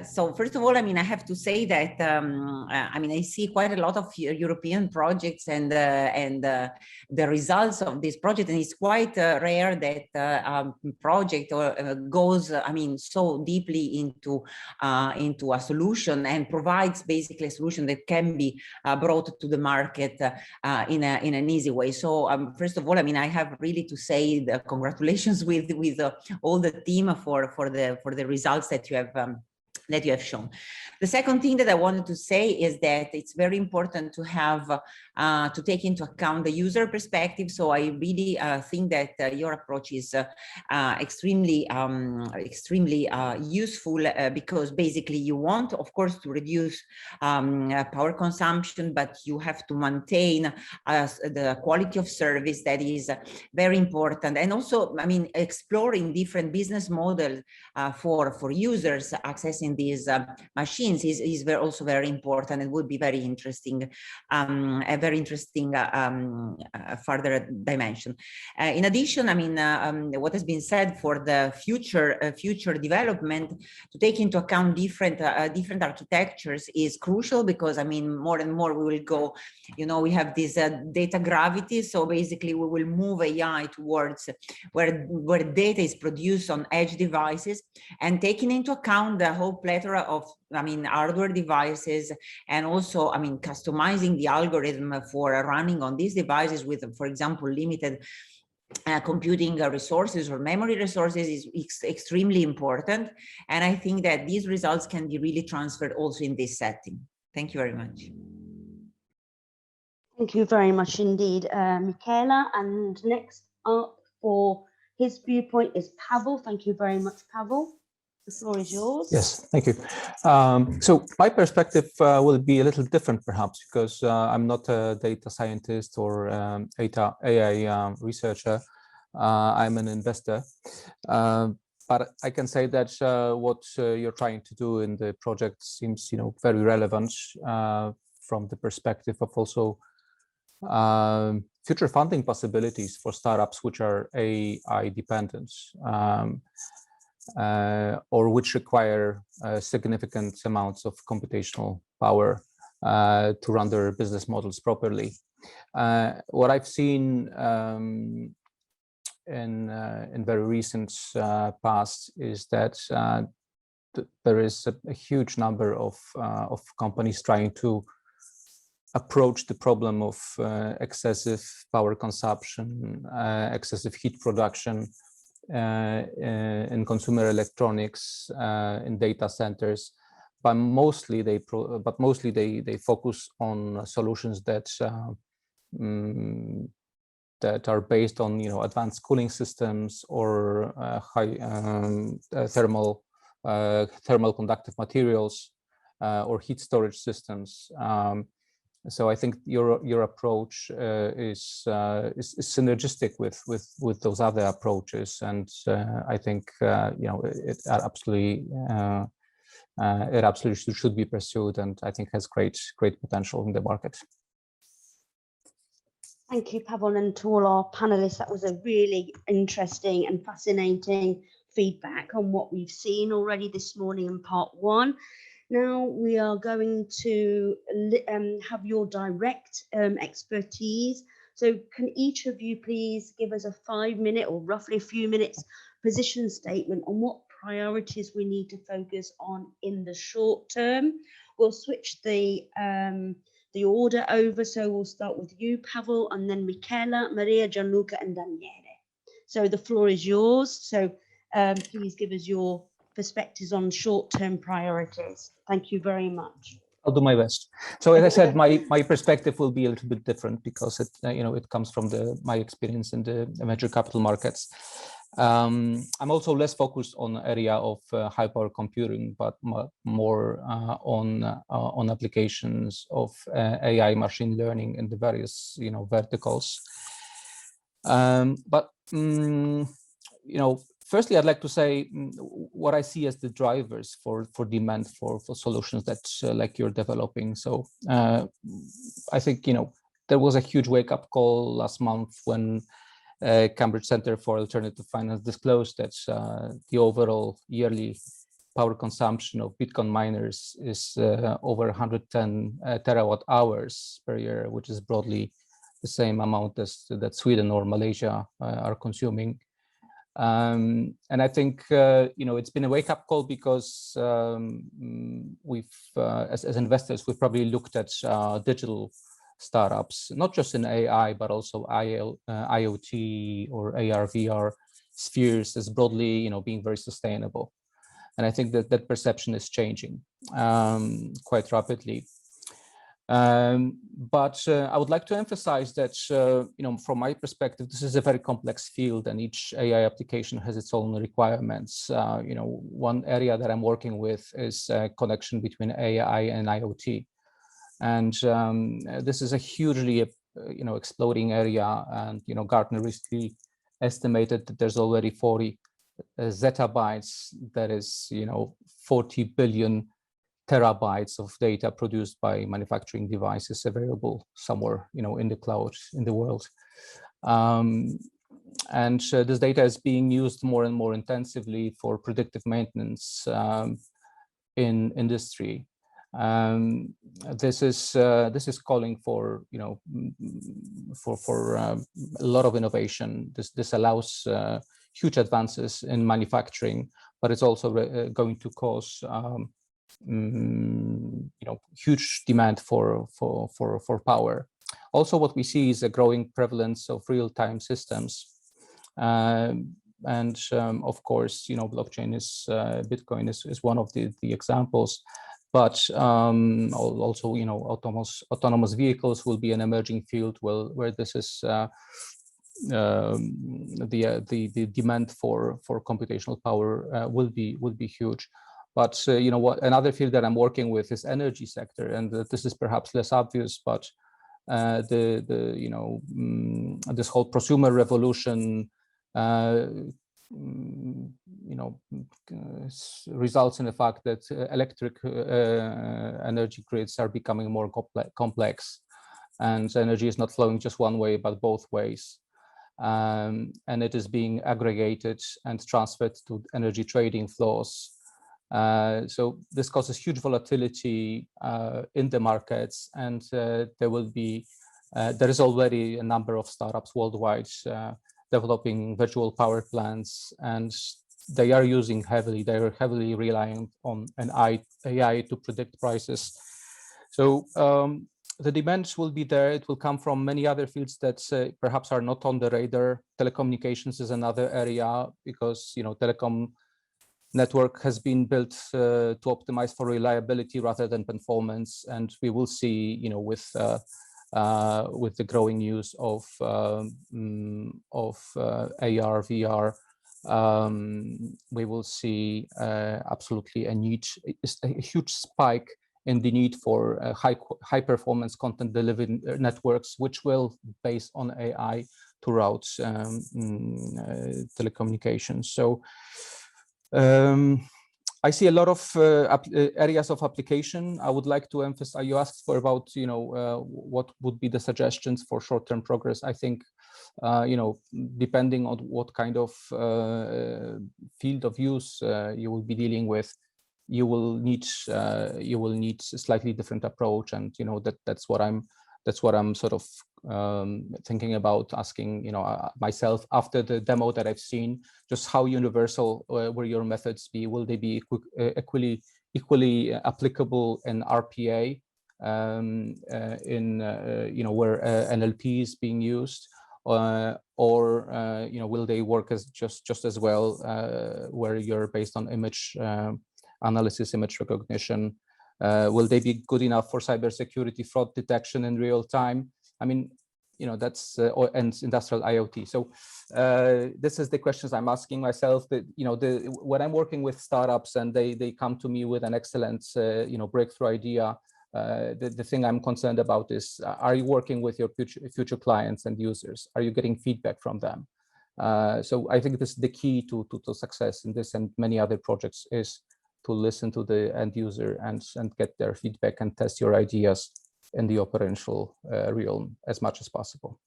So first of all, I mean, I have to say that I mean, I see quite a lot of European projects and the results of this project, and it's quite rare that project goes, I mean, so deeply into a solution and provides basically a solution that can be brought to the market in an easy way. So first of all, I mean, I have really to say the congratulations with all the team for the results that you have shown. The second thing that I wanted to say is that it's very important to have to take into account the user perspective. So I really think that your approach is extremely useful because basically you want, of course, to reduce power consumption, but you have to maintain the quality of service. That is very important. And also, I mean, exploring different business models for users accessing these machines is also very important and would be very interesting, a very interesting further dimension. In addition, I mean, what has been said for the future development, to take into account different architectures is crucial, because I mean, more and more we will go, you know, we have this data gravity. So basically we will move AI towards where data is produced on edge devices, and taking into account the whole plethora of, I mean, hardware devices, and also, I mean, customizing the algorithm for running on these devices with, for example, limited computing resources or memory resources is extremely important. And I think that these results can be really transferred also in this setting. Thank you very much. Thank you very much indeed, Michaela. And next up for his viewpoint is Pavel. Thank you very much, Pavel. The floor is yours. Yes, thank you. So my perspective will be a little different, perhaps, because I'm not a data scientist or AI researcher. I'm an investor. But I can say that what you're trying to do in the project seems, you know, very relevant from the perspective of also future funding possibilities for startups which are AI dependent. Or which require significant amounts of computational power to run their business models properly. What I've seen in very recent past is that there is a huge number of companies trying to approach the problem of excessive power consumption, excessive heat production, in consumer electronics, in data centers, but mostly they focus on solutions that that are based on, you know, advanced cooling systems or high thermal conductive materials or heat storage systems. So I think your approach is synergistic with those other approaches, and I think you know, it absolutely should be pursued, and I think has great potential in the market. Thank you, Pavel, and to all our panelists. That was a really interesting and fascinating feedback on what we've seen already this morning in part one. Now we are going to have your direct expertise. So can each of you please give us a 5-minute or roughly a few minutes position statement on what priorities we need to focus on in the short term? We'll switch the order over. So we'll start with you, Pavel, and then Michaela, Maria, Gianluca, and Daniele. So the floor is yours. So please give us your perspectives on short-term priorities. Thank you very much. I'll do my best. So as I said, my perspective will be a little bit different because it you know, it comes from my experience in the venture capital markets. I'm also less focused on the area of high power computing, but more on applications of AI machine learning in the various, you know, verticals. But you know, firstly, I'd like to say what I see as the drivers for demand for solutions that like you're developing. So I think, there was a huge wake-up call last month when Cambridge Center for Alternative Finance disclosed that the overall yearly power consumption of Bitcoin miners is over 110 terawatt hours per year, which is broadly the same amount as that Sweden or Malaysia are consuming. And I think it's been a wake-up call because we've, as investors, we've probably looked at digital startups, not just in AI, but also IoT or AR/VR spheres as broadly, being very sustainable. And I think that perception is changing quite rapidly. But I would like to emphasize that, from my perspective, this is a very complex field and each AI application has its own requirements. One area that I'm working with is a connection between AI and IoT. And this is a hugely, exploding area. And, Gartner recently estimated that there's already 40 zettabytes, that is, 40 billion terabytes of data produced by manufacturing devices available somewhere, in the cloud in the world. And this data is being used more and more intensively for predictive maintenance in industry. This is calling for, for a lot of innovation. This allows huge advances in manufacturing, but it's also going to cause huge demand for power. Also, what we see is a growing prevalence of real-time systems, and of course, blockchain is Bitcoin is one of the examples. But also, autonomous vehicles will be an emerging field where this is the demand for computational power will be huge. But another field that I'm working with is energy sector, and this is perhaps less obvious, but this whole prosumer revolution results in the fact that electric energy grids are becoming more complex, and energy is not flowing just one way but both ways, and it is being aggregated and transferred to energy trading floors. So this causes huge volatility in the markets, and there is already a number of startups worldwide developing virtual power plants, and they are heavily relying on an AI to predict prices. So the demands will be there. It will come from many other fields that perhaps are not on the radar. Telecommunications is another area, because telecom network has been built to optimize for reliability rather than performance, and we will see, with the growing use of AR, VR, we will see absolutely a huge spike in the need for high performance content delivery networks, which will base on AI to route telecommunications. So I see a lot of areas of application. I would like to emphasize, you asked for about, what would be the suggestions for short-term progress. I think, depending on what kind of field of use you will be dealing with, you will need a slightly different approach, and that's what I'm sort of thinking about asking myself after the demo that I've seen, just how universal will your methods be? Will they be equally applicable in RPA, in where NLP is being used, or will they work as just as well where you're based on image analysis, image recognition? Will they be good enough for cybersecurity fraud detection in real time? I mean, that's and industrial IoT. So this is the questions I'm asking myself. That when I'm working with startups and they come to me with an excellent breakthrough idea, the thing I'm concerned about is, are you working with your future clients and users? Are you getting feedback from them? So I think this is the key to success in this and many other projects, is to listen to the end user and get their feedback and test your ideas in the operational realm as much as possible.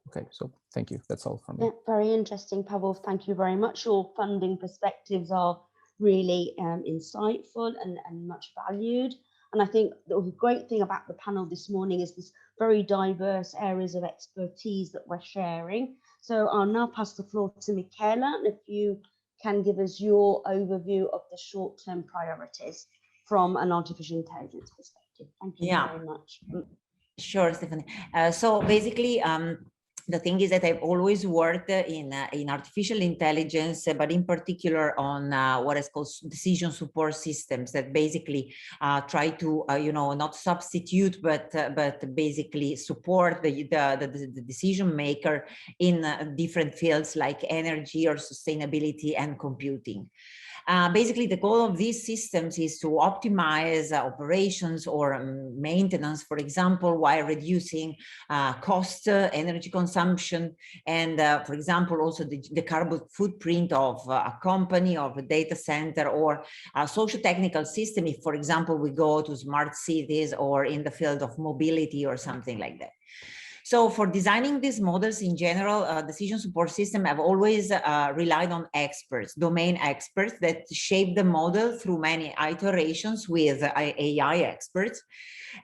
Okay, so thank you. That's all from me. Yeah, very interesting, Pavel. Thank you very much. Your funding perspectives are really insightful and much valued. And I think the great thing about the panel this morning is this very diverse areas of expertise that we're sharing. So I'll now pass the floor to Michaela, and if you can give us your overview of the short-term priorities from an artificial intelligence perspective. Thank you very much. Sure, Stephanie. So basically, the thing is that I've always worked in artificial intelligence, but in particular on what is called decision support systems that basically try to, not substitute, but basically support the decision maker in different fields like energy or sustainability and computing. Basically, the goal of these systems is to optimize operations or maintenance, for example, while reducing cost, energy consumption, and, for example, also the carbon footprint of a company, of a data center, or a socio-technical system, if, for example, we go to smart cities or in the field of mobility or something like that. So for designing these models in general, decision support system have always relied on experts, domain experts that shape the model through many iterations with AI experts.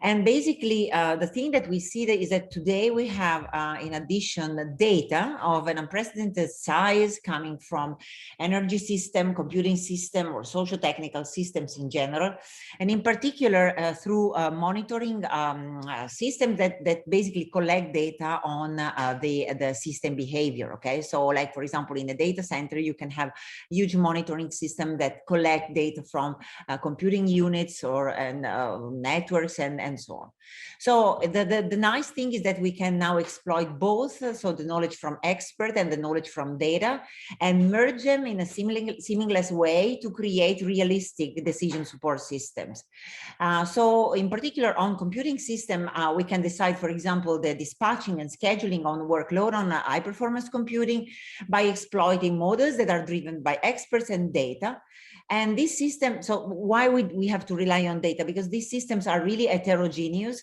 And basically, the thing that we see is that today we have, in addition, data of an unprecedented size coming from energy system, computing system, or socio-technical systems in general, and in particular through monitoring systems that basically collect data on the system behavior. Okay, so like for example, in a data center, you can have huge monitoring system that collect data from computing units or networks and so on. So the nice thing is that we can now exploit both, so the knowledge from expert and the knowledge from data, and merge them in a seamless way to create realistic decision support systems. So in particular on computing system, we can decide, for example, the dispatching and scheduling on workload on high performance computing by exploiting models that are driven by experts and data. And this system, so why would we have to rely on data? Because these systems are really heterogeneous.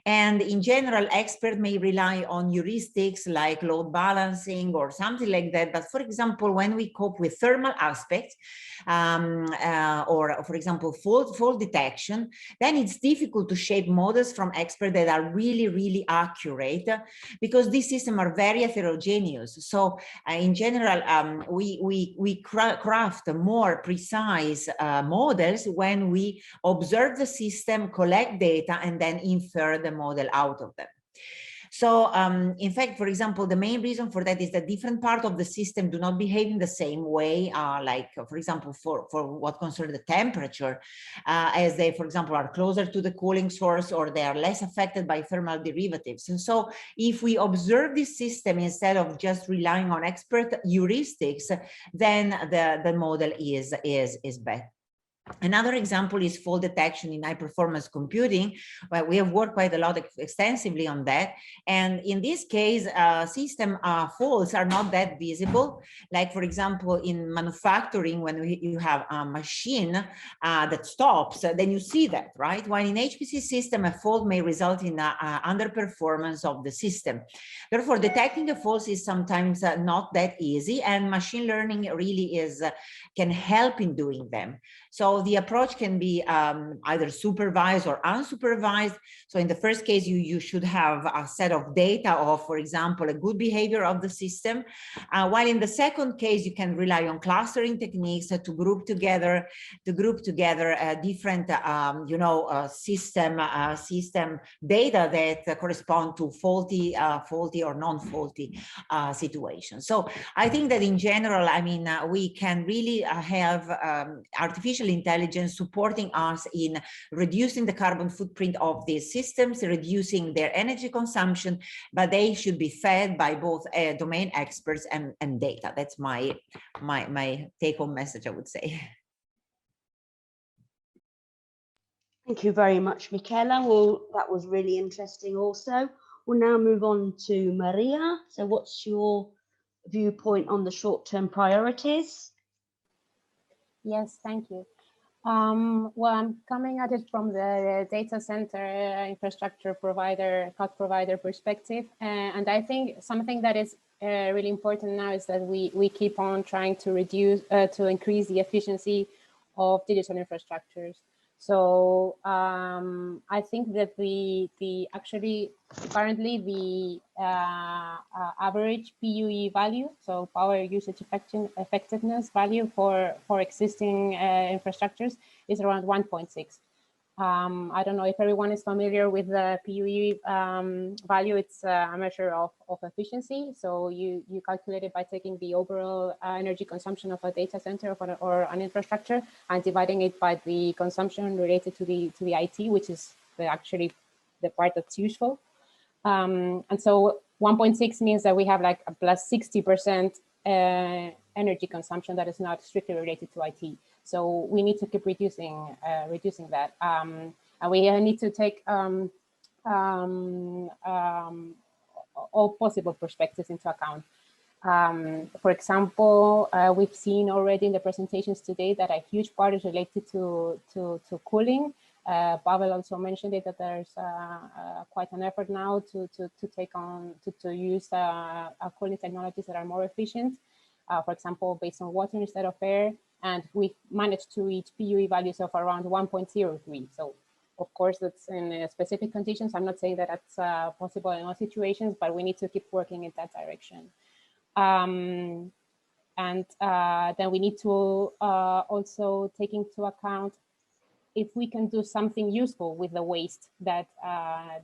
And in general, experts may rely on heuristics like load balancing or something like that. But for example, when we cope with thermal aspects, or for example, fault detection, then it's difficult to shape models from experts that are really, really accurate, because these systems are very heterogeneous. So in general, we craft more precise models when we observe the system, collect data, and then infer the model out of them. So in fact, for example, the main reason for that is that different parts of the system do not behave in the same way, like, for example, for what concerns the temperature, as they, for example, are closer to the cooling source, or they are less affected by thermal derivatives. And so if we observe this system instead of just relying on expert heuristics, then the model is better. Another example is fault detection in high performance computing, where we have worked quite a lot extensively on that. And in this case, system faults are not that visible. Like, for example, in manufacturing, when you have a machine that stops, then you see that, right? While in HPC system, a fault may result in underperformance of the system. Therefore, detecting the faults is sometimes not that easy, and machine learning really can help in doing them. So the approach can be either supervised or unsupervised. So in the first case, you should have a set of data of, for example, a good behavior of the system. While in the second case, you can rely on clustering techniques to group together different, system data that correspond to faulty or non-faulty situations. So I think that in general, I mean, we can really have artificial intelligence supporting us in reducing the carbon footprint of these systems, reducing their energy consumption, but they should be fed by both domain experts and data. That's my take-home message, I would say. Thank you very much, Michaela. Well, that was really interesting also. We'll now move on to Maria. So what's your viewpoint on the short-term priorities? Yes, thank you. Well, I'm coming at it from the data center infrastructure provider, cloud provider perspective. And I think something that is really important now is that we keep on trying to increase the efficiency of digital infrastructures. So I think that actually currently the average PUE value, so power usage effectiveness value for existing infrastructures is around 1.6. I don't know if everyone is familiar with the PUE value. It's a measure of efficiency. So you calculate it by taking the overall energy consumption of a data center or an infrastructure and dividing it by the consumption related to the IT, which is actually the part that's useful. And so 1.6 means that we have like a plus 60% energy consumption that is not strictly related to IT. So we need to keep reducing that, and we need to take all possible perspectives into account. For example, we've seen already in the presentations today that a huge part is related to cooling. Pavel also mentioned it, that there's quite an effort now to use cooling technologies that are more efficient. For example, based on water instead of air, and we managed to reach PUE values of around 1.03. So, of course, that's in specific conditions. I'm not saying that that's possible in all situations, but we need to keep working in that direction. And then we need to also take into account if we can do something useful with the waste that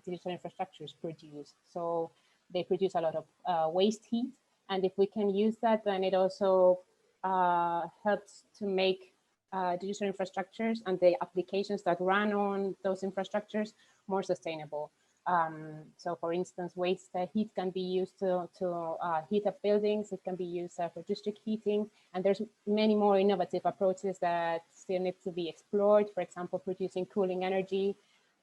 digital infrastructures produce. So they produce a lot of waste heat. And if we can use that, then it also helps to make digital infrastructures and the applications that run on those infrastructures more sustainable. So for instance, waste heat can be used to heat up buildings. It can be used for district heating. And there's many more innovative approaches that still need to be explored. For example, producing cooling energy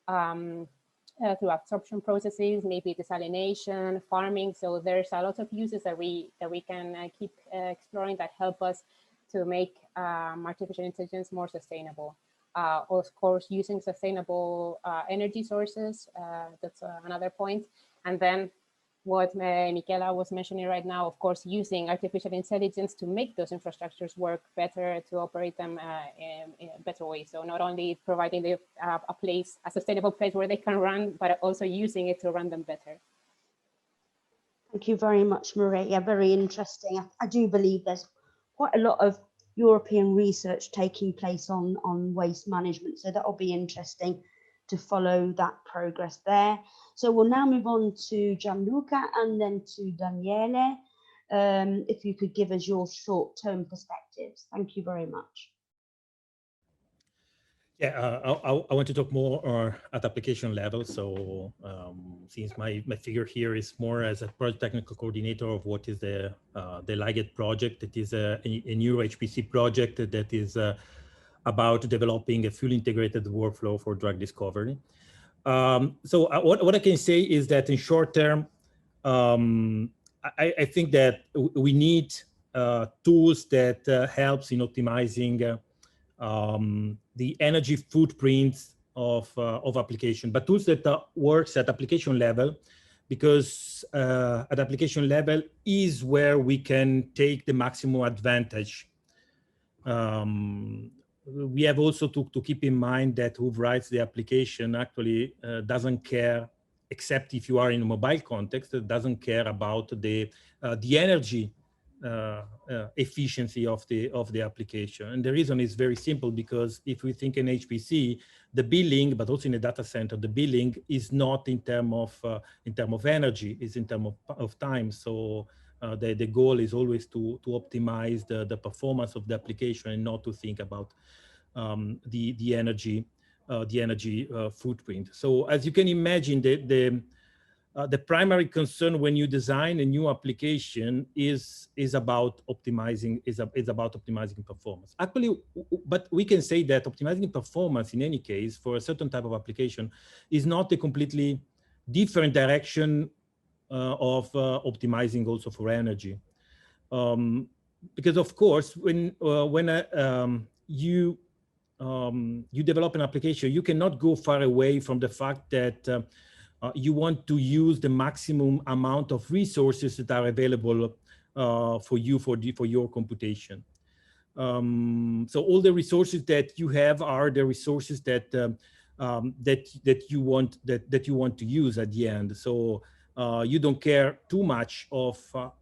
through absorption processes, maybe desalination, farming. So there's a lot of uses that we can keep exploring that help us to make artificial intelligence more sustainable. Of course, using sustainable energy sources, that's another point. And then what Michela was mentioning right now, of course, using artificial intelligence to make those infrastructures work better, to operate them in a better way. So not only providing a sustainable place where they can run, but also using it to run them better. Thank you very much, Maria. Very interesting. I do believe there's quite a lot of European research taking place on waste management. So that'll be interesting to follow that progress there. So we'll now move on to Gianluca and then to Daniele. If you could give us your short-term perspectives. Thank you very much. Yeah, I want to talk more at application level. So since my figure here is more as a project technical coordinator of what is the LIGET project, it is a new HPC project that is about developing a fully integrated workflow for drug discovery. So what I can say is that in short term, I think that we need tools that helps in optimizing the energy footprints of application, but tools that works at application level, because at application level is where we can take the maximum advantage. We have also to keep in mind that who writes the application actually doesn't care, except if you are in a mobile context, it doesn't care about the energy efficiency of the application. And the reason is very simple, because if we think in HPC, the billing, but also in a data center, the billing is not in terms of energy, it's in terms of time. So the goal is always to optimize the performance of the application and not to think about the energy footprint. So as you can imagine, the primary concern when you design a new application is about optimizing performance. Actually, but we can say that optimizing performance in any case for a certain type of application is not a completely different direction of optimizing also for energy. Because of course, when you develop an application, you cannot go far away from the fact that you want to use the maximum amount of resources that are available for you for your computation. So all the resources that you have are the resources that that you want to use at the end. So you don't care too much of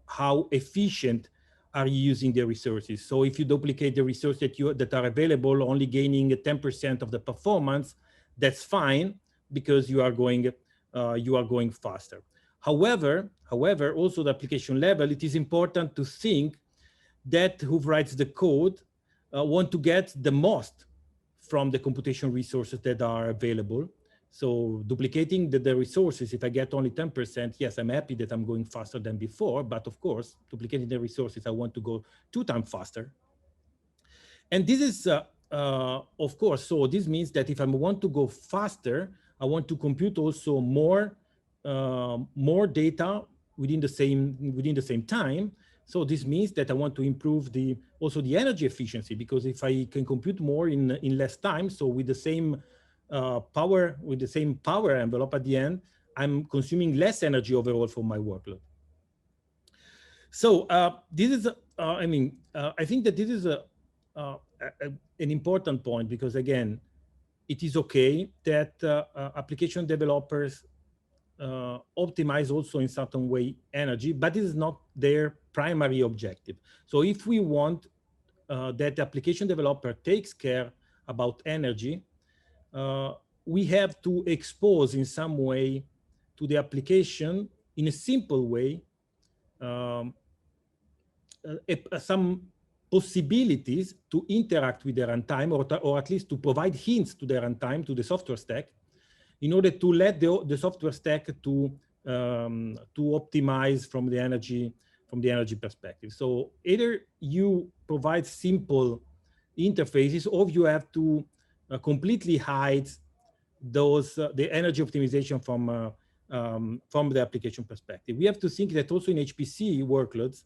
how efficient are you using the resources. So if you duplicate the resources that are available, only gaining 10% of the performance, that's fine because you are going faster. However, also the application level, it is important to think that who writes the code want to get the most from the computation resources that are available. So duplicating the resources, if I get only 10%, yes, I'm happy that I'm going faster than before, but of course, duplicating the resources, I want to go 2 times faster. And this is, of course, so this means that if I want to go faster, I want to compute also more data within the same time. So this means that I want to improve also the energy efficiency, because if I can compute more in less time, so with the same power envelope at the end, I'm consuming less energy overall for my workload. So this is, I think that this is an important point, because again, it is okay that application developers optimize also in certain way energy, but this is not their primary objective. So if we want that the application developer takes care about energy, we have to expose in some way to the application in a simple way some possibilities to interact with the runtime, or at least to provide hints to the runtime, to the software stack, in order to let the software stack to optimize from the energy perspective. So either you provide simple interfaces, or you have to completely hide those the energy optimization from the application perspective. We have to think that also in HPC workloads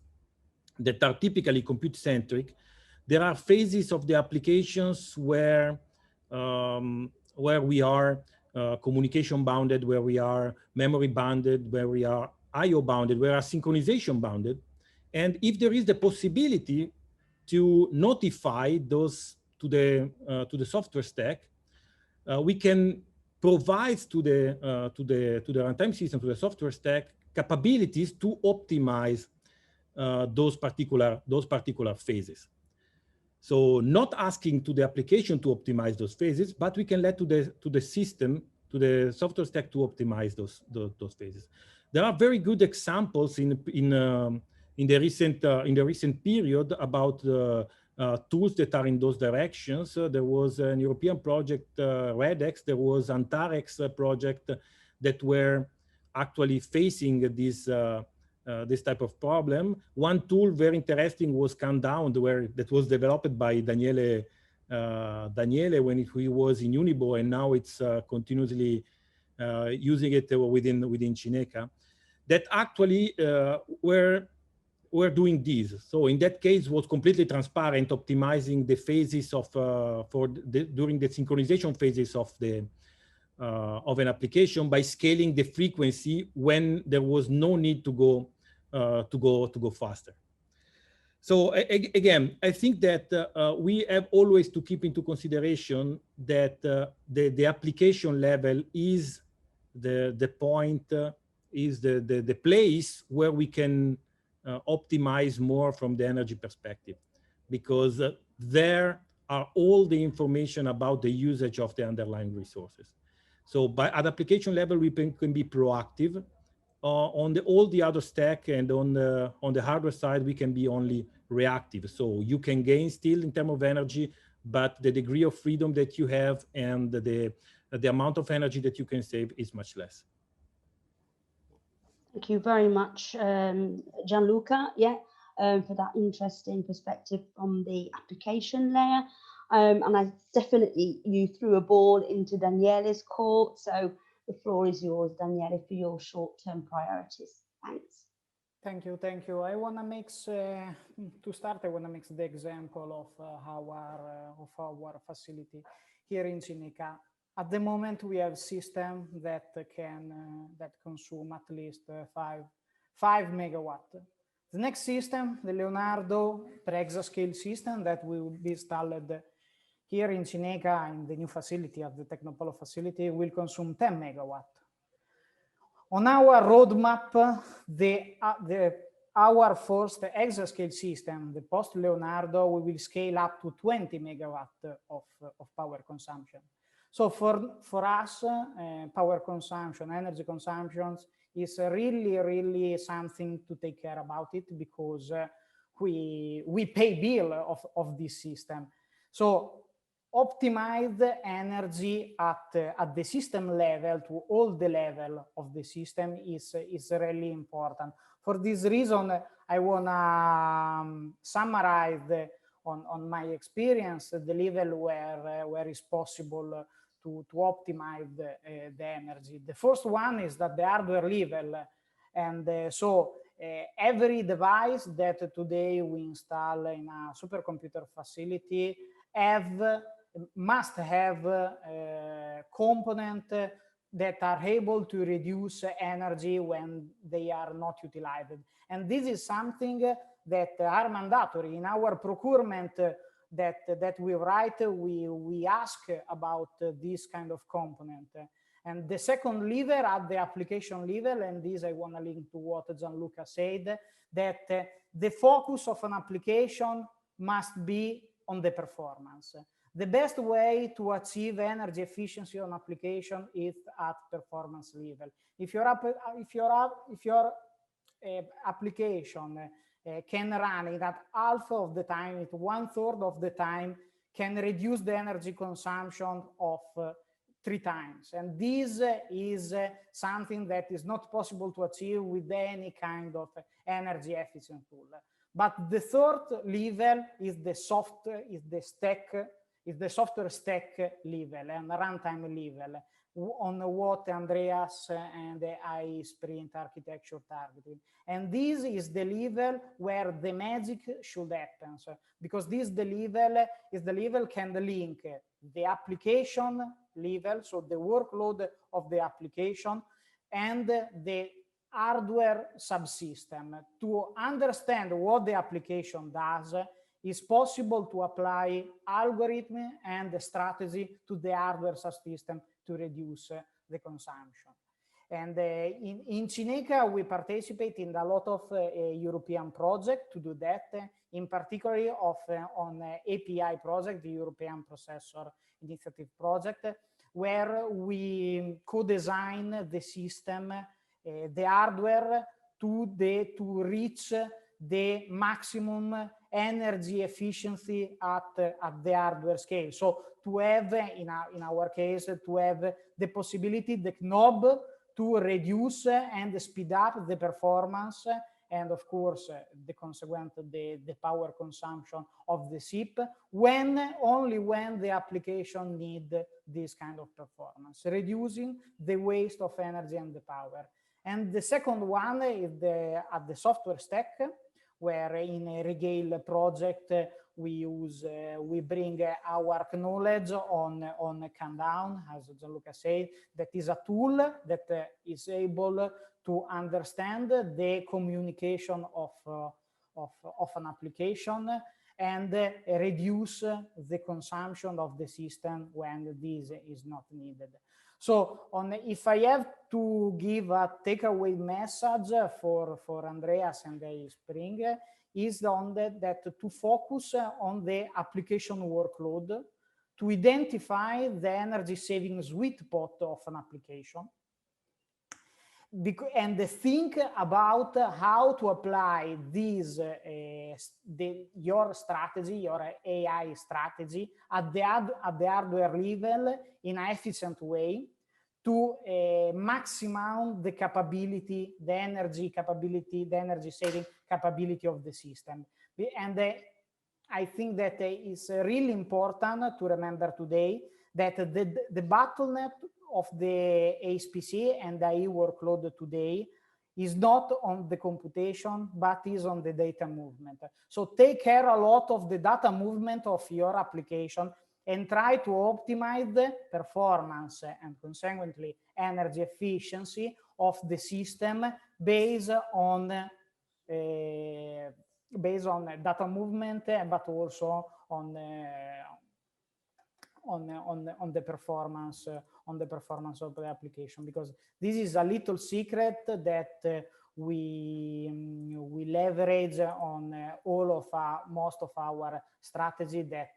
that are typically compute-centric, there are phases of the applications where we are communication bounded, where we are memory bounded, where we are I/O bounded, where we are synchronization bounded. And if there is the possibility to notify those to the software stack, we can provide to the runtime system, to the software stack, capabilities to optimize those particular phases. So not asking to the application to optimize those phases, but we can let to the system, to the software stack, to optimize those phases. There are very good examples in the recent period about tools that are in those directions. There was an European project, REDX. There was Antarex project that were actually facing this type of problem. One tool very interesting was Countdown, that was developed by Daniele when he was in Unibo, and now it's continuously using it within Cineca. That actually were doing this. So in that case, was completely transparent, optimizing the phases of during the synchronization phases of an application by scaling the frequency when there was no need to go faster. So again, I think that we have always to keep into consideration that the application level is the point, is the place where we can optimize more from the energy perspective, because there are all the information about the usage of the underlying resources. So at application level, we can be proactive. On all the other stack and on the hardware side, we can be only reactive. So you can gain still in terms of energy, but the degree of freedom that you have and the amount of energy that you can save is much less. Thank you very much, Gianluca, for that interesting perspective from the application layer. And I definitely, you threw a ball into Daniele's court, so the floor is yours, Daniele, for your short-term priorities. Thanks. Thank you, thank you. I want to mix, to start, I want to mix the example of our facility here in Cineca. At the moment, we have system that can that consume at least 5 megawatt. The next system, the Leonardo per-exascale system that will be installed here in Cineca in the new facility at the Technopolo facility will consume 10 megawatt. On our roadmap, our first exascale system, the post-Leonardo, we will scale up to 20 megawatt of power consumption. So for us, power consumption, energy consumption is really something to take care about it, because we pay bill of this system. So optimize the energy at the system level, to all the level of the system is really important. For this reason, I want to summarize on my experience the level where it's possible to optimize the energy. The first one is that the hardware level, and every device that today we install in a supercomputer facility must have components that are able to reduce energy when they are not utilized. And this is something that are mandatory in our procurement that we write. We ask about this kind of component. And the second lever at the application level, and this I want to link to what Gianluca said, that the focus of an application must be on the performance. The best way to achieve energy efficiency on application is at performance level. If your application can run it at half of the time, at 1/3 of the time, can reduce the energy consumption of 3 times. And this is something that is not possible to achieve with any kind of energy efficient tool. But the third level is the software stack level and runtime level, on what Andreas and the AI-SPRINT architecture targeted. And this is the level where the magic should happen. So, because this is the level can link the application level, so the workload of the application, and the hardware subsystem. To understand what the application does, is possible to apply algorithm and the strategy to the hardware subsystem to reduce the consumption. And in Cineca, we participate in a lot of European projects to do that, in particular on API project, the European Processor Initiative project, where we co-design the system, the hardware to reach the maximum energy efficiency at the hardware scale. So to have, in our case, to have the possibility, the knob to reduce and speed up the performance, and of course the consequent the power consumption of the SIP, only when the application need this kind of performance, reducing the waste of energy and the power. And the second one is at the software stack, where in a Regale project we bring our knowledge on Countdown, as Gianluca said, that is a tool that is able to understand the communication of an application and reduce the consumption of the system when this is not needed. So if I have to give a takeaway message for Andreas and AI-SPRINT, is that to focus on the application workload, to identify the energy saving sweet spot of an application, and think about how to apply this, your strategy, your AI strategy at the hardware level in an efficient way to maximize the capability, the energy capability, the energy saving capability of the system. And I think that it's really important to remember today that the bottleneck of the HPC and AI workload today is not on the computation, but is on the data movement. So take care a lot of the data movement of your application and try to optimize the performance and consequently energy efficiency of the system based on data movement, but also on the performance of the application, because this is a little secret that we leverage on all of most of our strategy that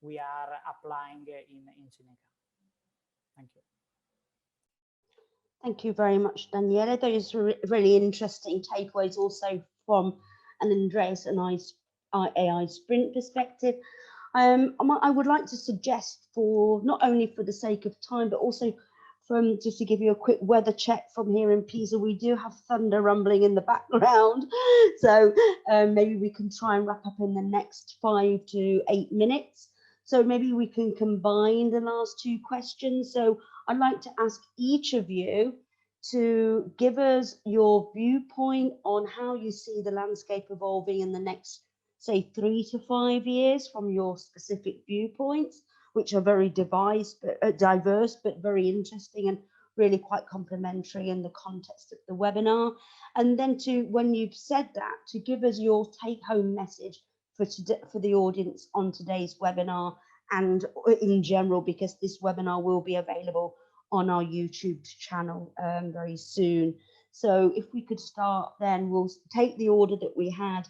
we are applying in Cineca. Thank you. Thank you very much, Daniele. Those are really interesting takeaways also from an Andreas and AI sprint perspective. I would like to suggest, for not only for the sake of time, but also from just to give you a quick weather check from here in Pisa, we do have thunder rumbling in the background. So maybe we can try and wrap up in the next 5 to 8 minutes. So maybe we can combine the last 2 questions. So I'd like to ask each of you to give us your viewpoint on how you see the landscape evolving in the next, say, 3 to 5 years from your specific viewpoints, which are very diverse, but very interesting and really quite complementary in the context of the webinar. And then when you've said that, to give us your take-home message for the audience on today's webinar and in general, because this webinar will be available on our YouTube channel very soon. So if we could start, then we'll take the order that we had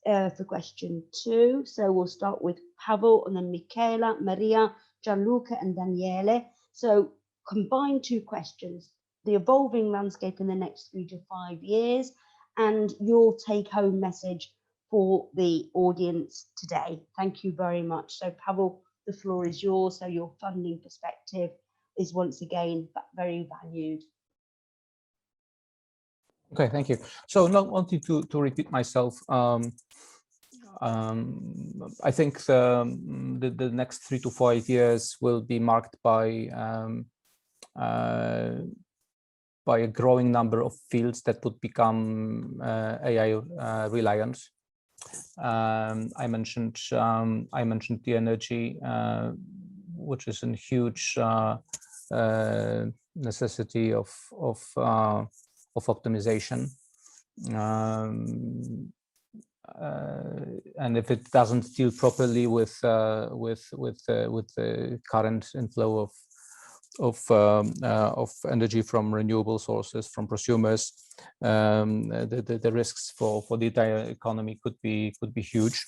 for question 2. So we'll start with Pavel and then Michela, Maria, Gianluca and Daniele. So combine 2 questions, the evolving landscape in the next 3 to 5 years and your take-home message for the audience today. Thank you very much. So Pavel, the floor is yours. So your funding perspective is once again very valued. Okay, thank you. So not wanting to repeat myself, I think the next 3 to 5 years will be marked by a growing number of fields that would become AI reliant. I mentioned the energy, which is a huge necessity of optimization, and if it doesn't deal properly with the current inflow of energy from renewable sources, from prosumers, the risks for the entire economy could be huge.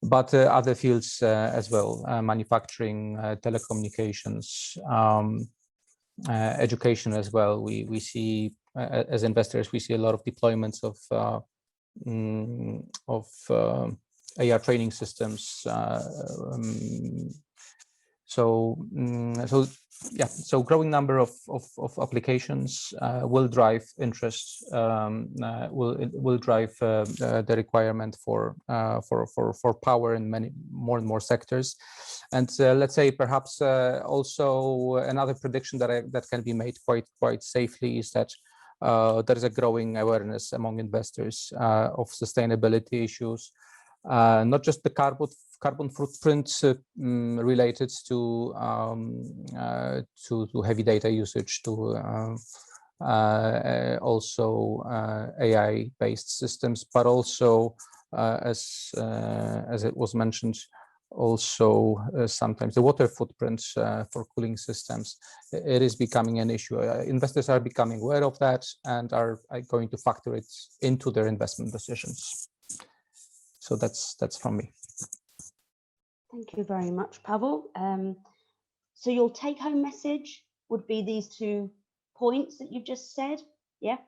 But other fields as well, manufacturing, telecommunications, education as well. We see, as investors, we see a lot of deployments of AR training systems. So growing number of applications will drive interest, will drive the requirement for power in many more and more sectors. And let's say perhaps also another prediction that can be made quite safely is that there is a growing awareness among investors of sustainability issues, not just the carbon footprint related to heavy data usage, to also AI-based systems, but also as it was mentioned, also sometimes the water footprint for cooling systems. It is becoming an issue. Investors are becoming aware of that and are going to factor it into their investment decisions. So that's from me. Thank you very much, Pavel. So your take-home message would be these 2 points that you've just said, yeah?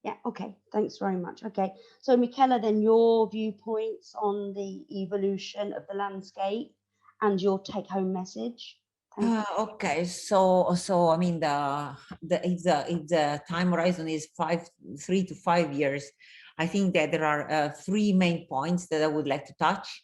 Yeah, okay, thanks very much. Okay, so Michela, then your viewpoints on the evolution of the landscape and your take-home message. Okay, so I mean, if the time horizon is 3 to 5 years, I think that there are 3 main points that I would like to touch.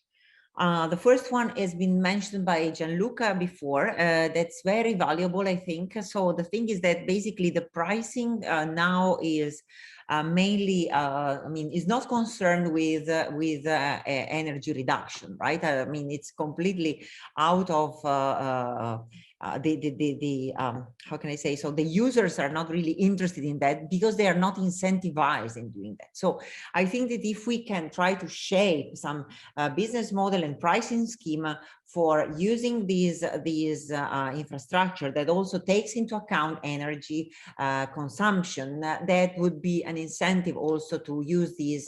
The first one has been mentioned by Gianluca before. That's very valuable, I think. So the thing is that basically the pricing now is mainly, I mean, is not concerned with energy reduction, right? I mean, it's completely out of how can I say, so the users are not really interested in that because they are not incentivized in doing that. So I think that if we can try to shape some business model and pricing schema for using these infrastructure that also takes into account energy consumption, that would be an incentive also to use these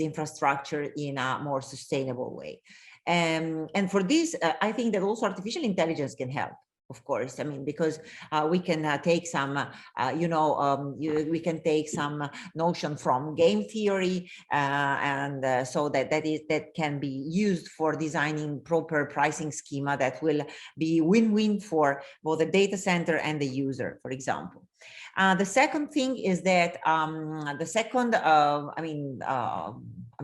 infrastructure in a more sustainable way. And for this, I think that also artificial intelligence can help. Of course, I mean, because we can take some, we can take some notion from game theory, and so that can be used for designing proper pricing schema that will be win-win for both the data center and the user, for example. The second thing is that the second,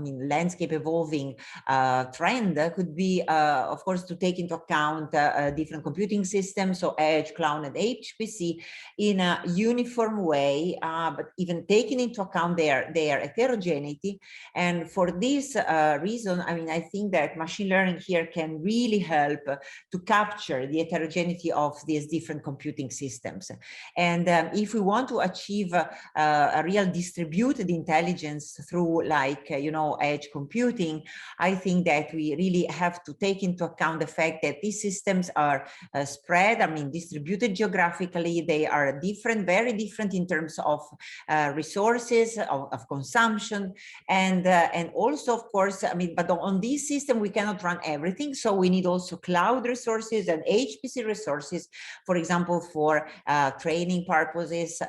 landscape evolving trend could be, of course, to take into account different computing systems, so edge, cloud, and HPC in a uniform way, but even taking into account their heterogeneity. And for this reason, I mean, I think that machine learning here can really help to capture the heterogeneity of these different computing systems. And if we want to achieve a real distributed intelligence through, like, edge computing, I think that we really have to take into account the fact that these systems are spread, I mean, distributed geographically. They are different, very different in terms of resources, of consumption, and also, of course, I mean, but on this system, we cannot run everything. So we need also cloud resources and HPC resources, for example, for training purposes,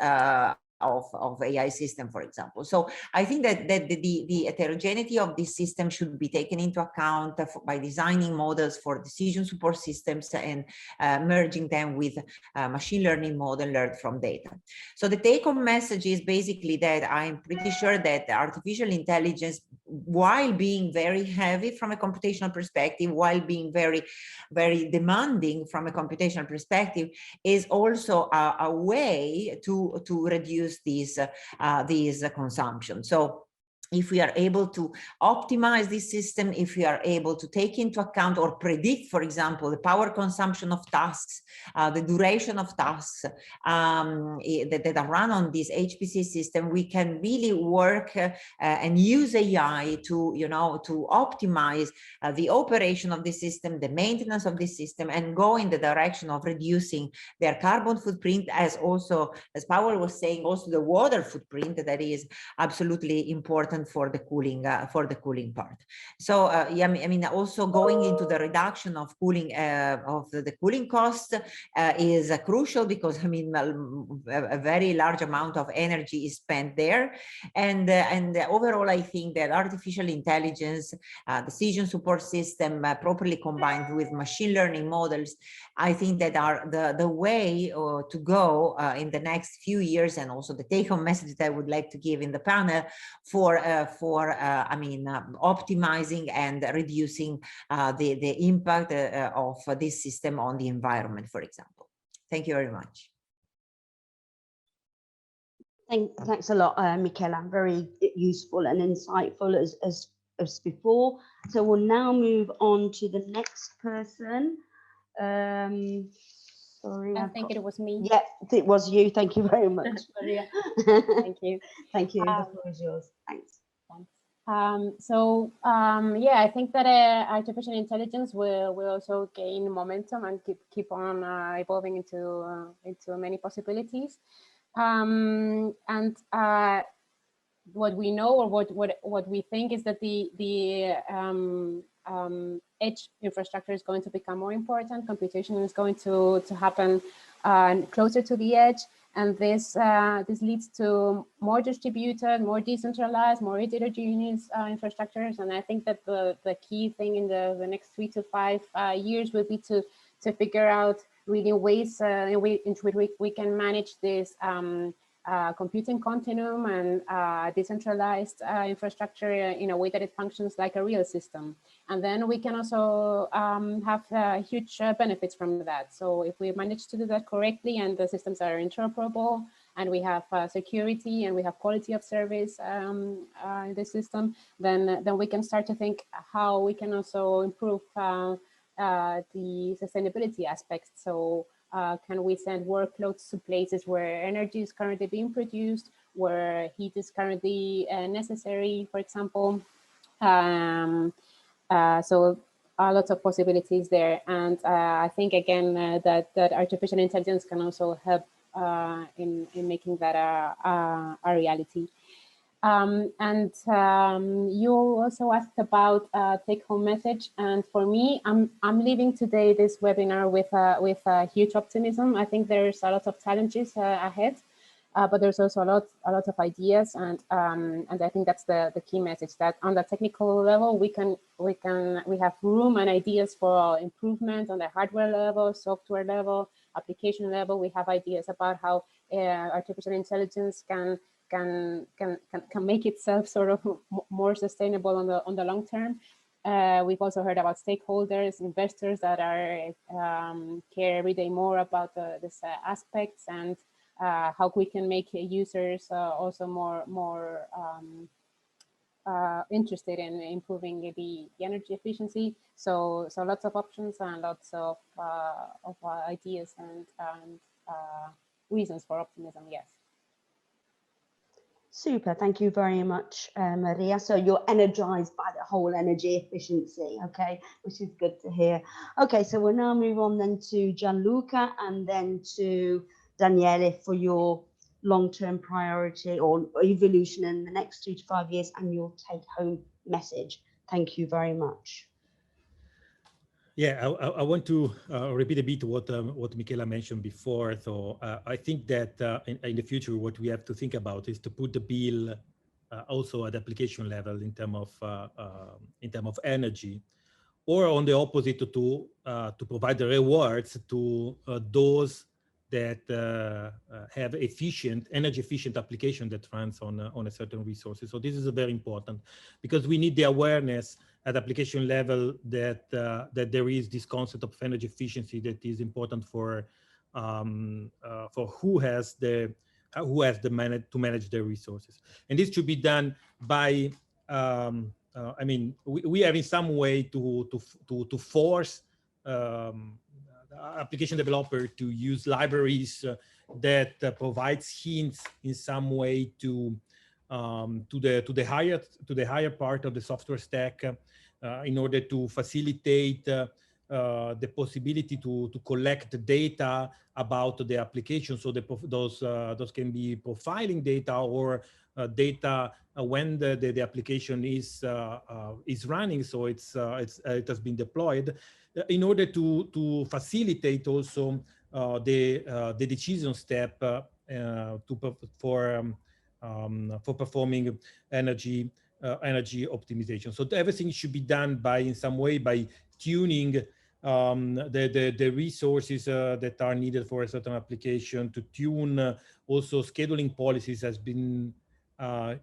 of AI system, for example. So I think that the heterogeneity of this system should be taken into account by designing models for decision support systems and merging them with machine learning model learned from data. So the take-home message is basically that I'm pretty sure that artificial intelligence, while being very heavy from a computational perspective, while being very, very demanding from a computational perspective, is also a way to reduce these consumption. So if we are able to optimize this system, if we are able to take into account or predict, for example, the power consumption of tasks, the duration of tasks that are run on this HPC system, we can really work and use AI to, to optimize the operation of the system, the maintenance of the system, and go in the direction of reducing their carbon footprint, as Paul was saying, also the water footprint that is absolutely important for the cooling part. So yeah, I mean, also going into the reduction of cooling of the cooling cost is crucial, because I mean, a very large amount of energy is spent there, and overall, I think that artificial intelligence, decision support system properly combined with machine learning models, I think that are the way to go in the next few years, and also the take-home message that I would like to give in the panel for optimizing and reducing the impact of this system on the environment, for example. Thank you very much. Thanks a lot, Michela. Very useful and insightful as before. So we'll now move on to the next person. Sorry, I think it was me. Yeah, it was you. Thank you very much, Maria. Thank you. Thank you. The floor is yours. Thanks. Yeah, I think that artificial intelligence will also gain momentum and keep on evolving into many possibilities. What we know, or what we think, is that the edge infrastructure is going to become more important. Computation is going to happen closer to the edge, and this leads to more distributed, more decentralized, more heterogeneous infrastructures. And I think that the key thing in the next 3 to 5 years will be to figure out really ways in which we can manage this computing continuum and decentralized infrastructure in a way that it functions like a real system. And then we can also have huge benefits from that. So if we manage to do that correctly and the systems are interoperable and we have security and we have quality of service in the system, then we can start to think how we can also improve the sustainability aspects. So can we send workloads to places where energy is currently being produced, where heat is currently necessary, for example? So lots of possibilities there. And I think, again, that artificial intelligence can also help in making that a reality. You also asked about take-home message, and for me, I'm leaving today this webinar with a huge optimism. I think there's a lot of challenges ahead, but there's also a lot of ideas, and I think that's the key message, that on the technical level we have room and ideas for improvement on the hardware level, software level, application level. We have ideas about how artificial intelligence can make itself sort of more sustainable on the long term. We've also heard about stakeholders, investors that are care every day more about this aspects, and how we can make users also more interested in improving the energy efficiency. So lots of options and lots of ideas and reasons for optimism. Yes. Super, thank you very much, Maria. So you're energized by the whole energy efficiency, okay, which is good to hear. Okay, so we'll now move on then to Gianluca and then to Daniele for your long-term priority or evolution in the next 3 to 5 years and your take-home message. Thank you very much. Yeah, I want to repeat a bit what Michela mentioned before. So I think that in the future, what we have to think about is to put the bill also at application level in terms of energy, or on the opposite, to provide the rewards to those that have energy efficient application that runs on a certain resources. So this is very important, because we need the awareness at application level that there is this concept of energy efficiency that is important for who has to manage their resources. And this should be done by I mean, we have in some way to force application developer to use libraries that provides hints in some way to the higher part of the software stack, in order to facilitate the possibility to collect data about the application. So those can be profiling data, or data when the application is running, so it has been deployed, in order to facilitate also the decision step for performing energy optimization. So everything should be done in some way by tuning the resources that are needed for a certain application, to tune also scheduling policies, has been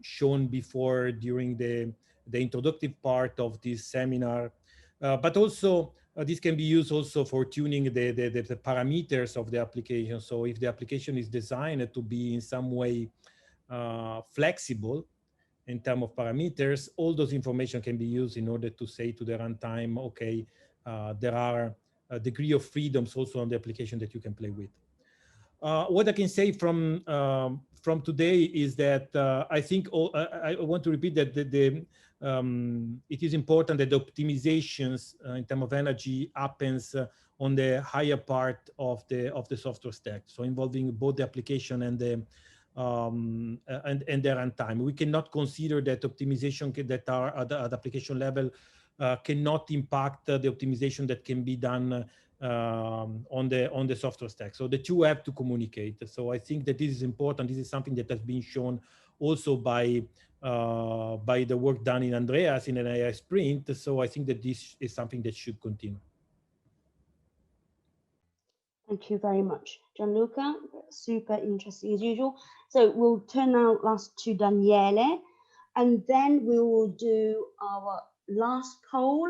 shown before during the introductive part of this seminar. But also this can be used also for tuning the parameters of the application. So if the application is designed to be in some way flexible in terms of parameters, all those information can be used in order to say to the runtime, okay, there are a degree of freedoms also on the application that you can play with. What I can say from today is that I think I want to repeat that it is important that the optimizations in terms of energy happens on the higher part of the software stack, so involving both the application and the runtime. We cannot consider that optimization that are at the application level cannot impact the optimization that can be done on the software stack. So the two have to communicate. So I think that this is important. This is something that has been shown also by the work done in Andreas in an AI sprint. So I think that this is something that should continue. Thank you very much, Gianluca. Super interesting as usual. So we'll turn now last to Daniele, and then we will do our last poll,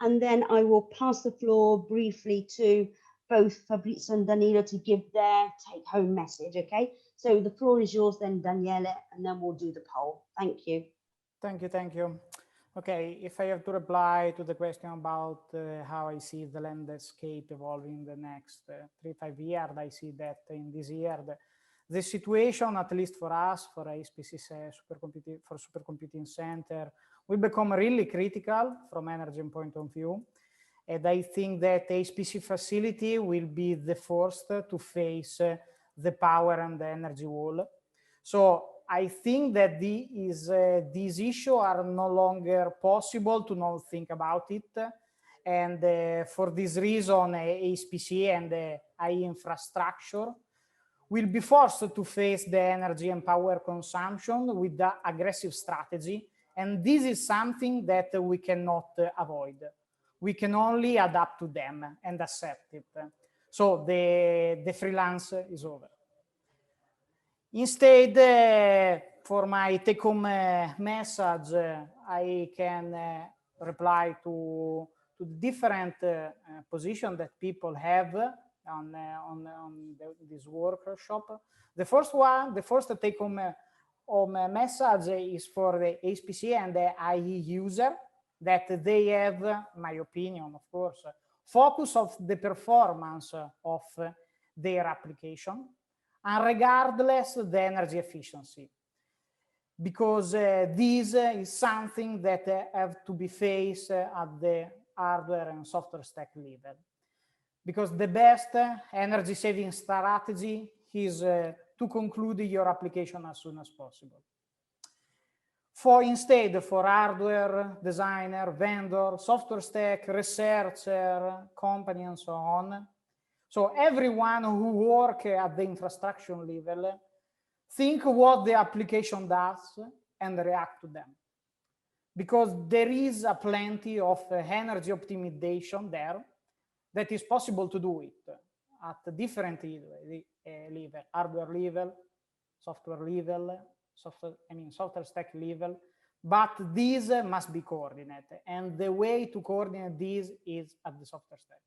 and then I will pass the floor briefly to both Fabrizio and Danilo to give their take-home message, okay? So the floor is yours then, Daniele, and then we'll do the poll. Thank you. Thank you, thank you. Okay, if I have to reply to the question about how I see the landscape evolving in the next 3-5 years, I see that in this year, the situation, at least for us, for HPC supercomputing center, will become really critical from energy point of view. And I think that HPC facility will be the first to face the power and the energy wall. So I think that these issues are no longer possible to not think about it. And for this reason, HPC and AI infrastructure will be forced to face the energy and power consumption with the aggressive strategy. And this is something that we cannot avoid. We can only adapt to them and accept it. So the freelance is over. Instead, for my take-home message, I can reply to the different positions that people have on this workshop. The first take-home message is for the HPC and the AI user, that they have, my opinion, of course, focus of the performance of their application, and regardless the energy efficiency, because this is something that have to be faced at the hardware and software stack level. Because the best energy saving strategy is to conclude your application as soon as possible. Instead, for hardware, designer, vendor, software stack, researcher, company, and so on. So everyone who works at the infrastructure level, think what the application does and react to them. Because there is a plenty of energy optimization there that is possible to do it at different level, hardware level, software level, software stack level, but these must be coordinated. And the way to coordinate these is at the software stack.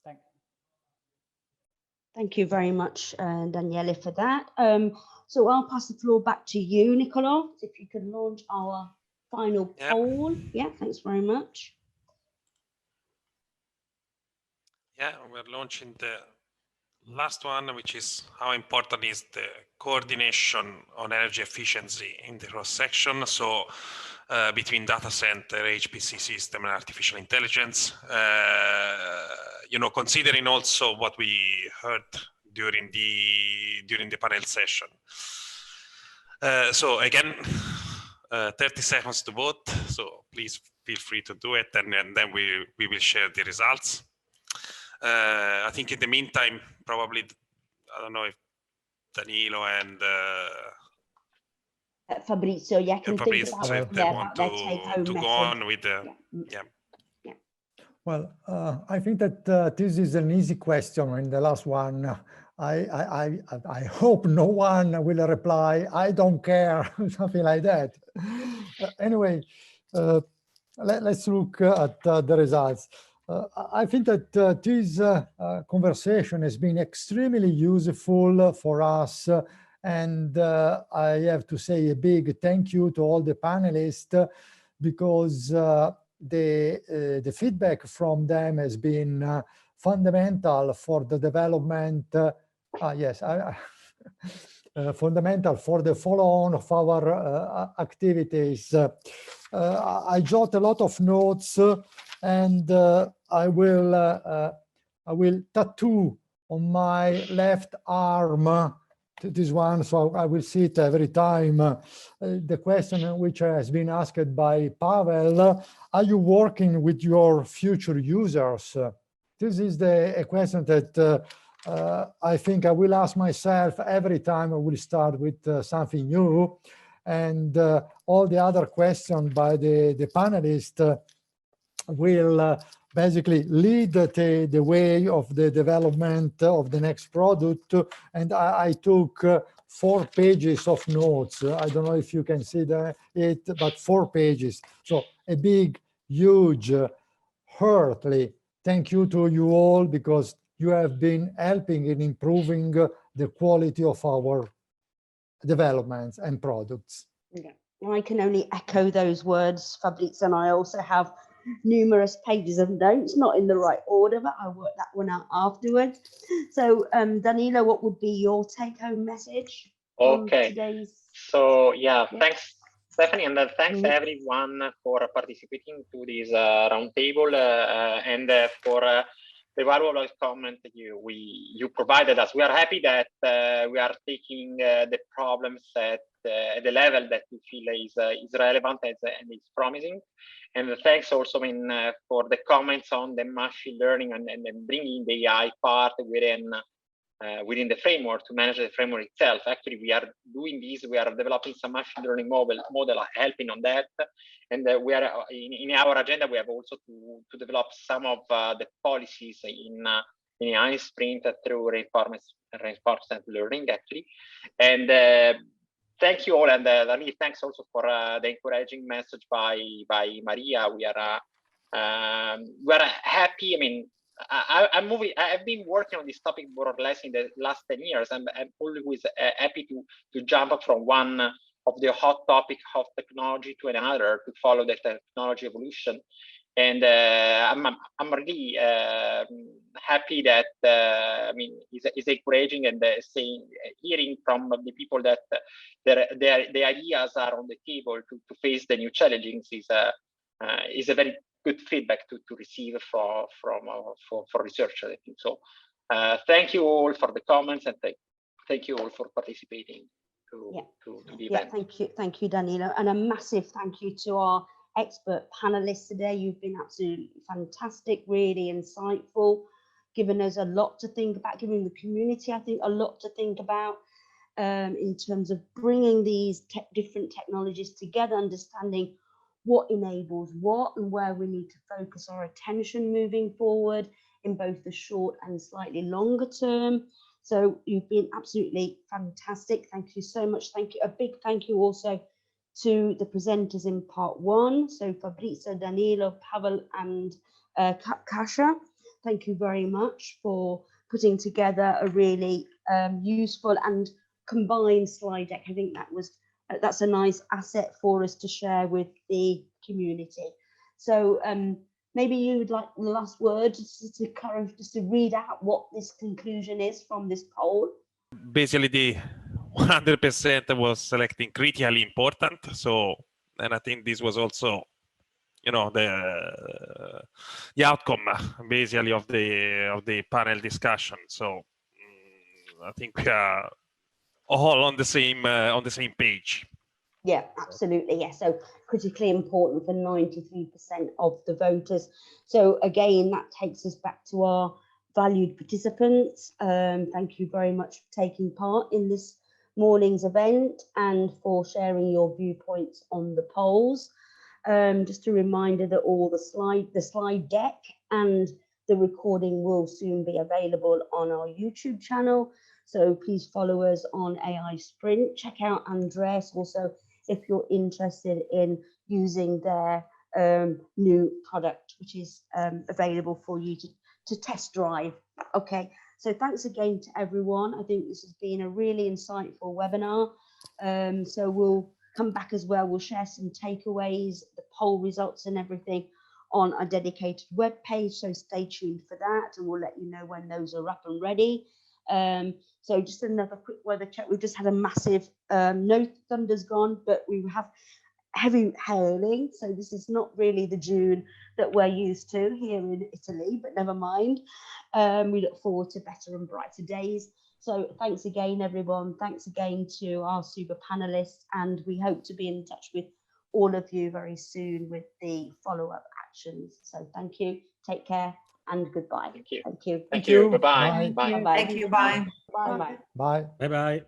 Thank you. Thank you very much, Daniele, for that. So I'll pass the floor back to you, Nicola, if you could launch our final poll. Yeah, thanks very much. Yeah, we're launching the last one, which is how important is the coordination on energy efficiency in the cross section. So between data center, HPC system, and artificial intelligence, considering also what we heard during the panel session. So again, 30 seconds to vote. So please feel free to do it, and then we will share the results. I think in the meantime, probably, I don't know if Danilo and Fabrizio, yeah, can Fabrizio, think about, if they want to go on with the, Well, I think that this is an easy question. In the last one, I hope no one will reply, I don't care, something like that. Anyway, let's look at the results. I think that this conversation has been extremely useful for us. And I have to say a big thank you to all the panelists, because the feedback from them has been fundamental for the development. Fundamental for the follow-on of our activities. I jot a lot of notes, and I will tattoo on my left arm this one, so I will see it every time. The question which has been asked by Pavel: are you working with your future users? This is a question that I think I will ask myself every time I will start with something new. And all the other questions by the panelists will basically lead the way of the development of the next product. And I took 4 pages of notes. I don't know if you can see it, but 4 pages. So a big, huge, heartily thank you to you all, because you have been helping in improving the quality of our developments and products. Yeah. I can only echo those words, Fabrizio, and I also have numerous pages of notes, not in the right order, but I worked that one out afterwards. So Danilo, what would be your take-home message? Okay, so yeah, Yeah. thanks Stephanie, and thanks everyone for participating to this roundtable and for the valuable comment you provided us. We are happy that we are taking the problems at the level that we feel is relevant and is promising. And thanks also for the comments on the machine learning and bringing the AI part within the framework to manage the framework itself. Actually, we are doing this. We are developing some machine learning model helping on that. And we are in our agenda. We have also to develop some of the policies in AI-SPRINT through reinforcement learning, actually. And thank you all, and really thanks also for the encouraging message by Maria. We are happy. I mean, I've been working on this topic more or less in the last 10 years. I'm always happy to jump from one of the hot topic of technology to another to follow the technology evolution. And I'm really happy that I mean, it's encouraging and hearing from the people that the ideas are on the table to face the new challenges is a very good feedback to receive for researchers, I think. So thank you all for the comments, and thank you all for participating to the event. Thank you, Danilo, and a massive thank you to our expert panelists today. You've been absolutely fantastic, really insightful, given us a lot to think about, giving the community, I think, a lot to think about in terms of bringing these different technologies together, understanding what enables what and where we need to focus our attention moving forward in both the short and slightly longer term. So you've been absolutely fantastic. Thank you so much. Thank you. A big thank you also to the presenters in part 1. So Fabrizio, Danilo, Pavel, and Kasia. Thank you very much for putting together a really useful and combined slide deck. I think that's a nice asset for us to share with the community. So maybe you would like the last word, just to read out what this conclusion is from this poll. Basically, the 100% was selecting critically important. So, and I think this was also, you know, the outcome basically of the panel discussion. So I think we are all on the same page. Yeah, absolutely. Yeah, so critically important for 93% of the voters. So again, that takes us back to our valued participants. Thank you very much for taking part in this morning's event and for sharing your viewpoints on the polls. Just a reminder that all the slide deck and the recording will soon be available on our YouTube channel. So please follow us on AI-SPRINT. Check out Andreas also if you're interested in using their new product, which is available for you to test drive. Okay, so thanks again to everyone. I think this has been a really insightful webinar. So we'll come back as well. We'll share some takeaways, the poll results and everything on our dedicated web page. So stay tuned for that, and we'll let you know when those are up and ready. So just another quick weather check. We've just had a massive, no thunder's gone, but we have heavy hailing. So this is not really the June that we're used to here in Italy, but never mind. We look forward to better and brighter days. So thanks again, everyone. Thanks again to our super panelists, and we hope to be in touch with all of you very soon with the follow-up actions. So thank you, take care, and goodbye. Thank you. Thank you. Thank you. Bye-bye. Thank you. Bye. Bye. Bye-bye.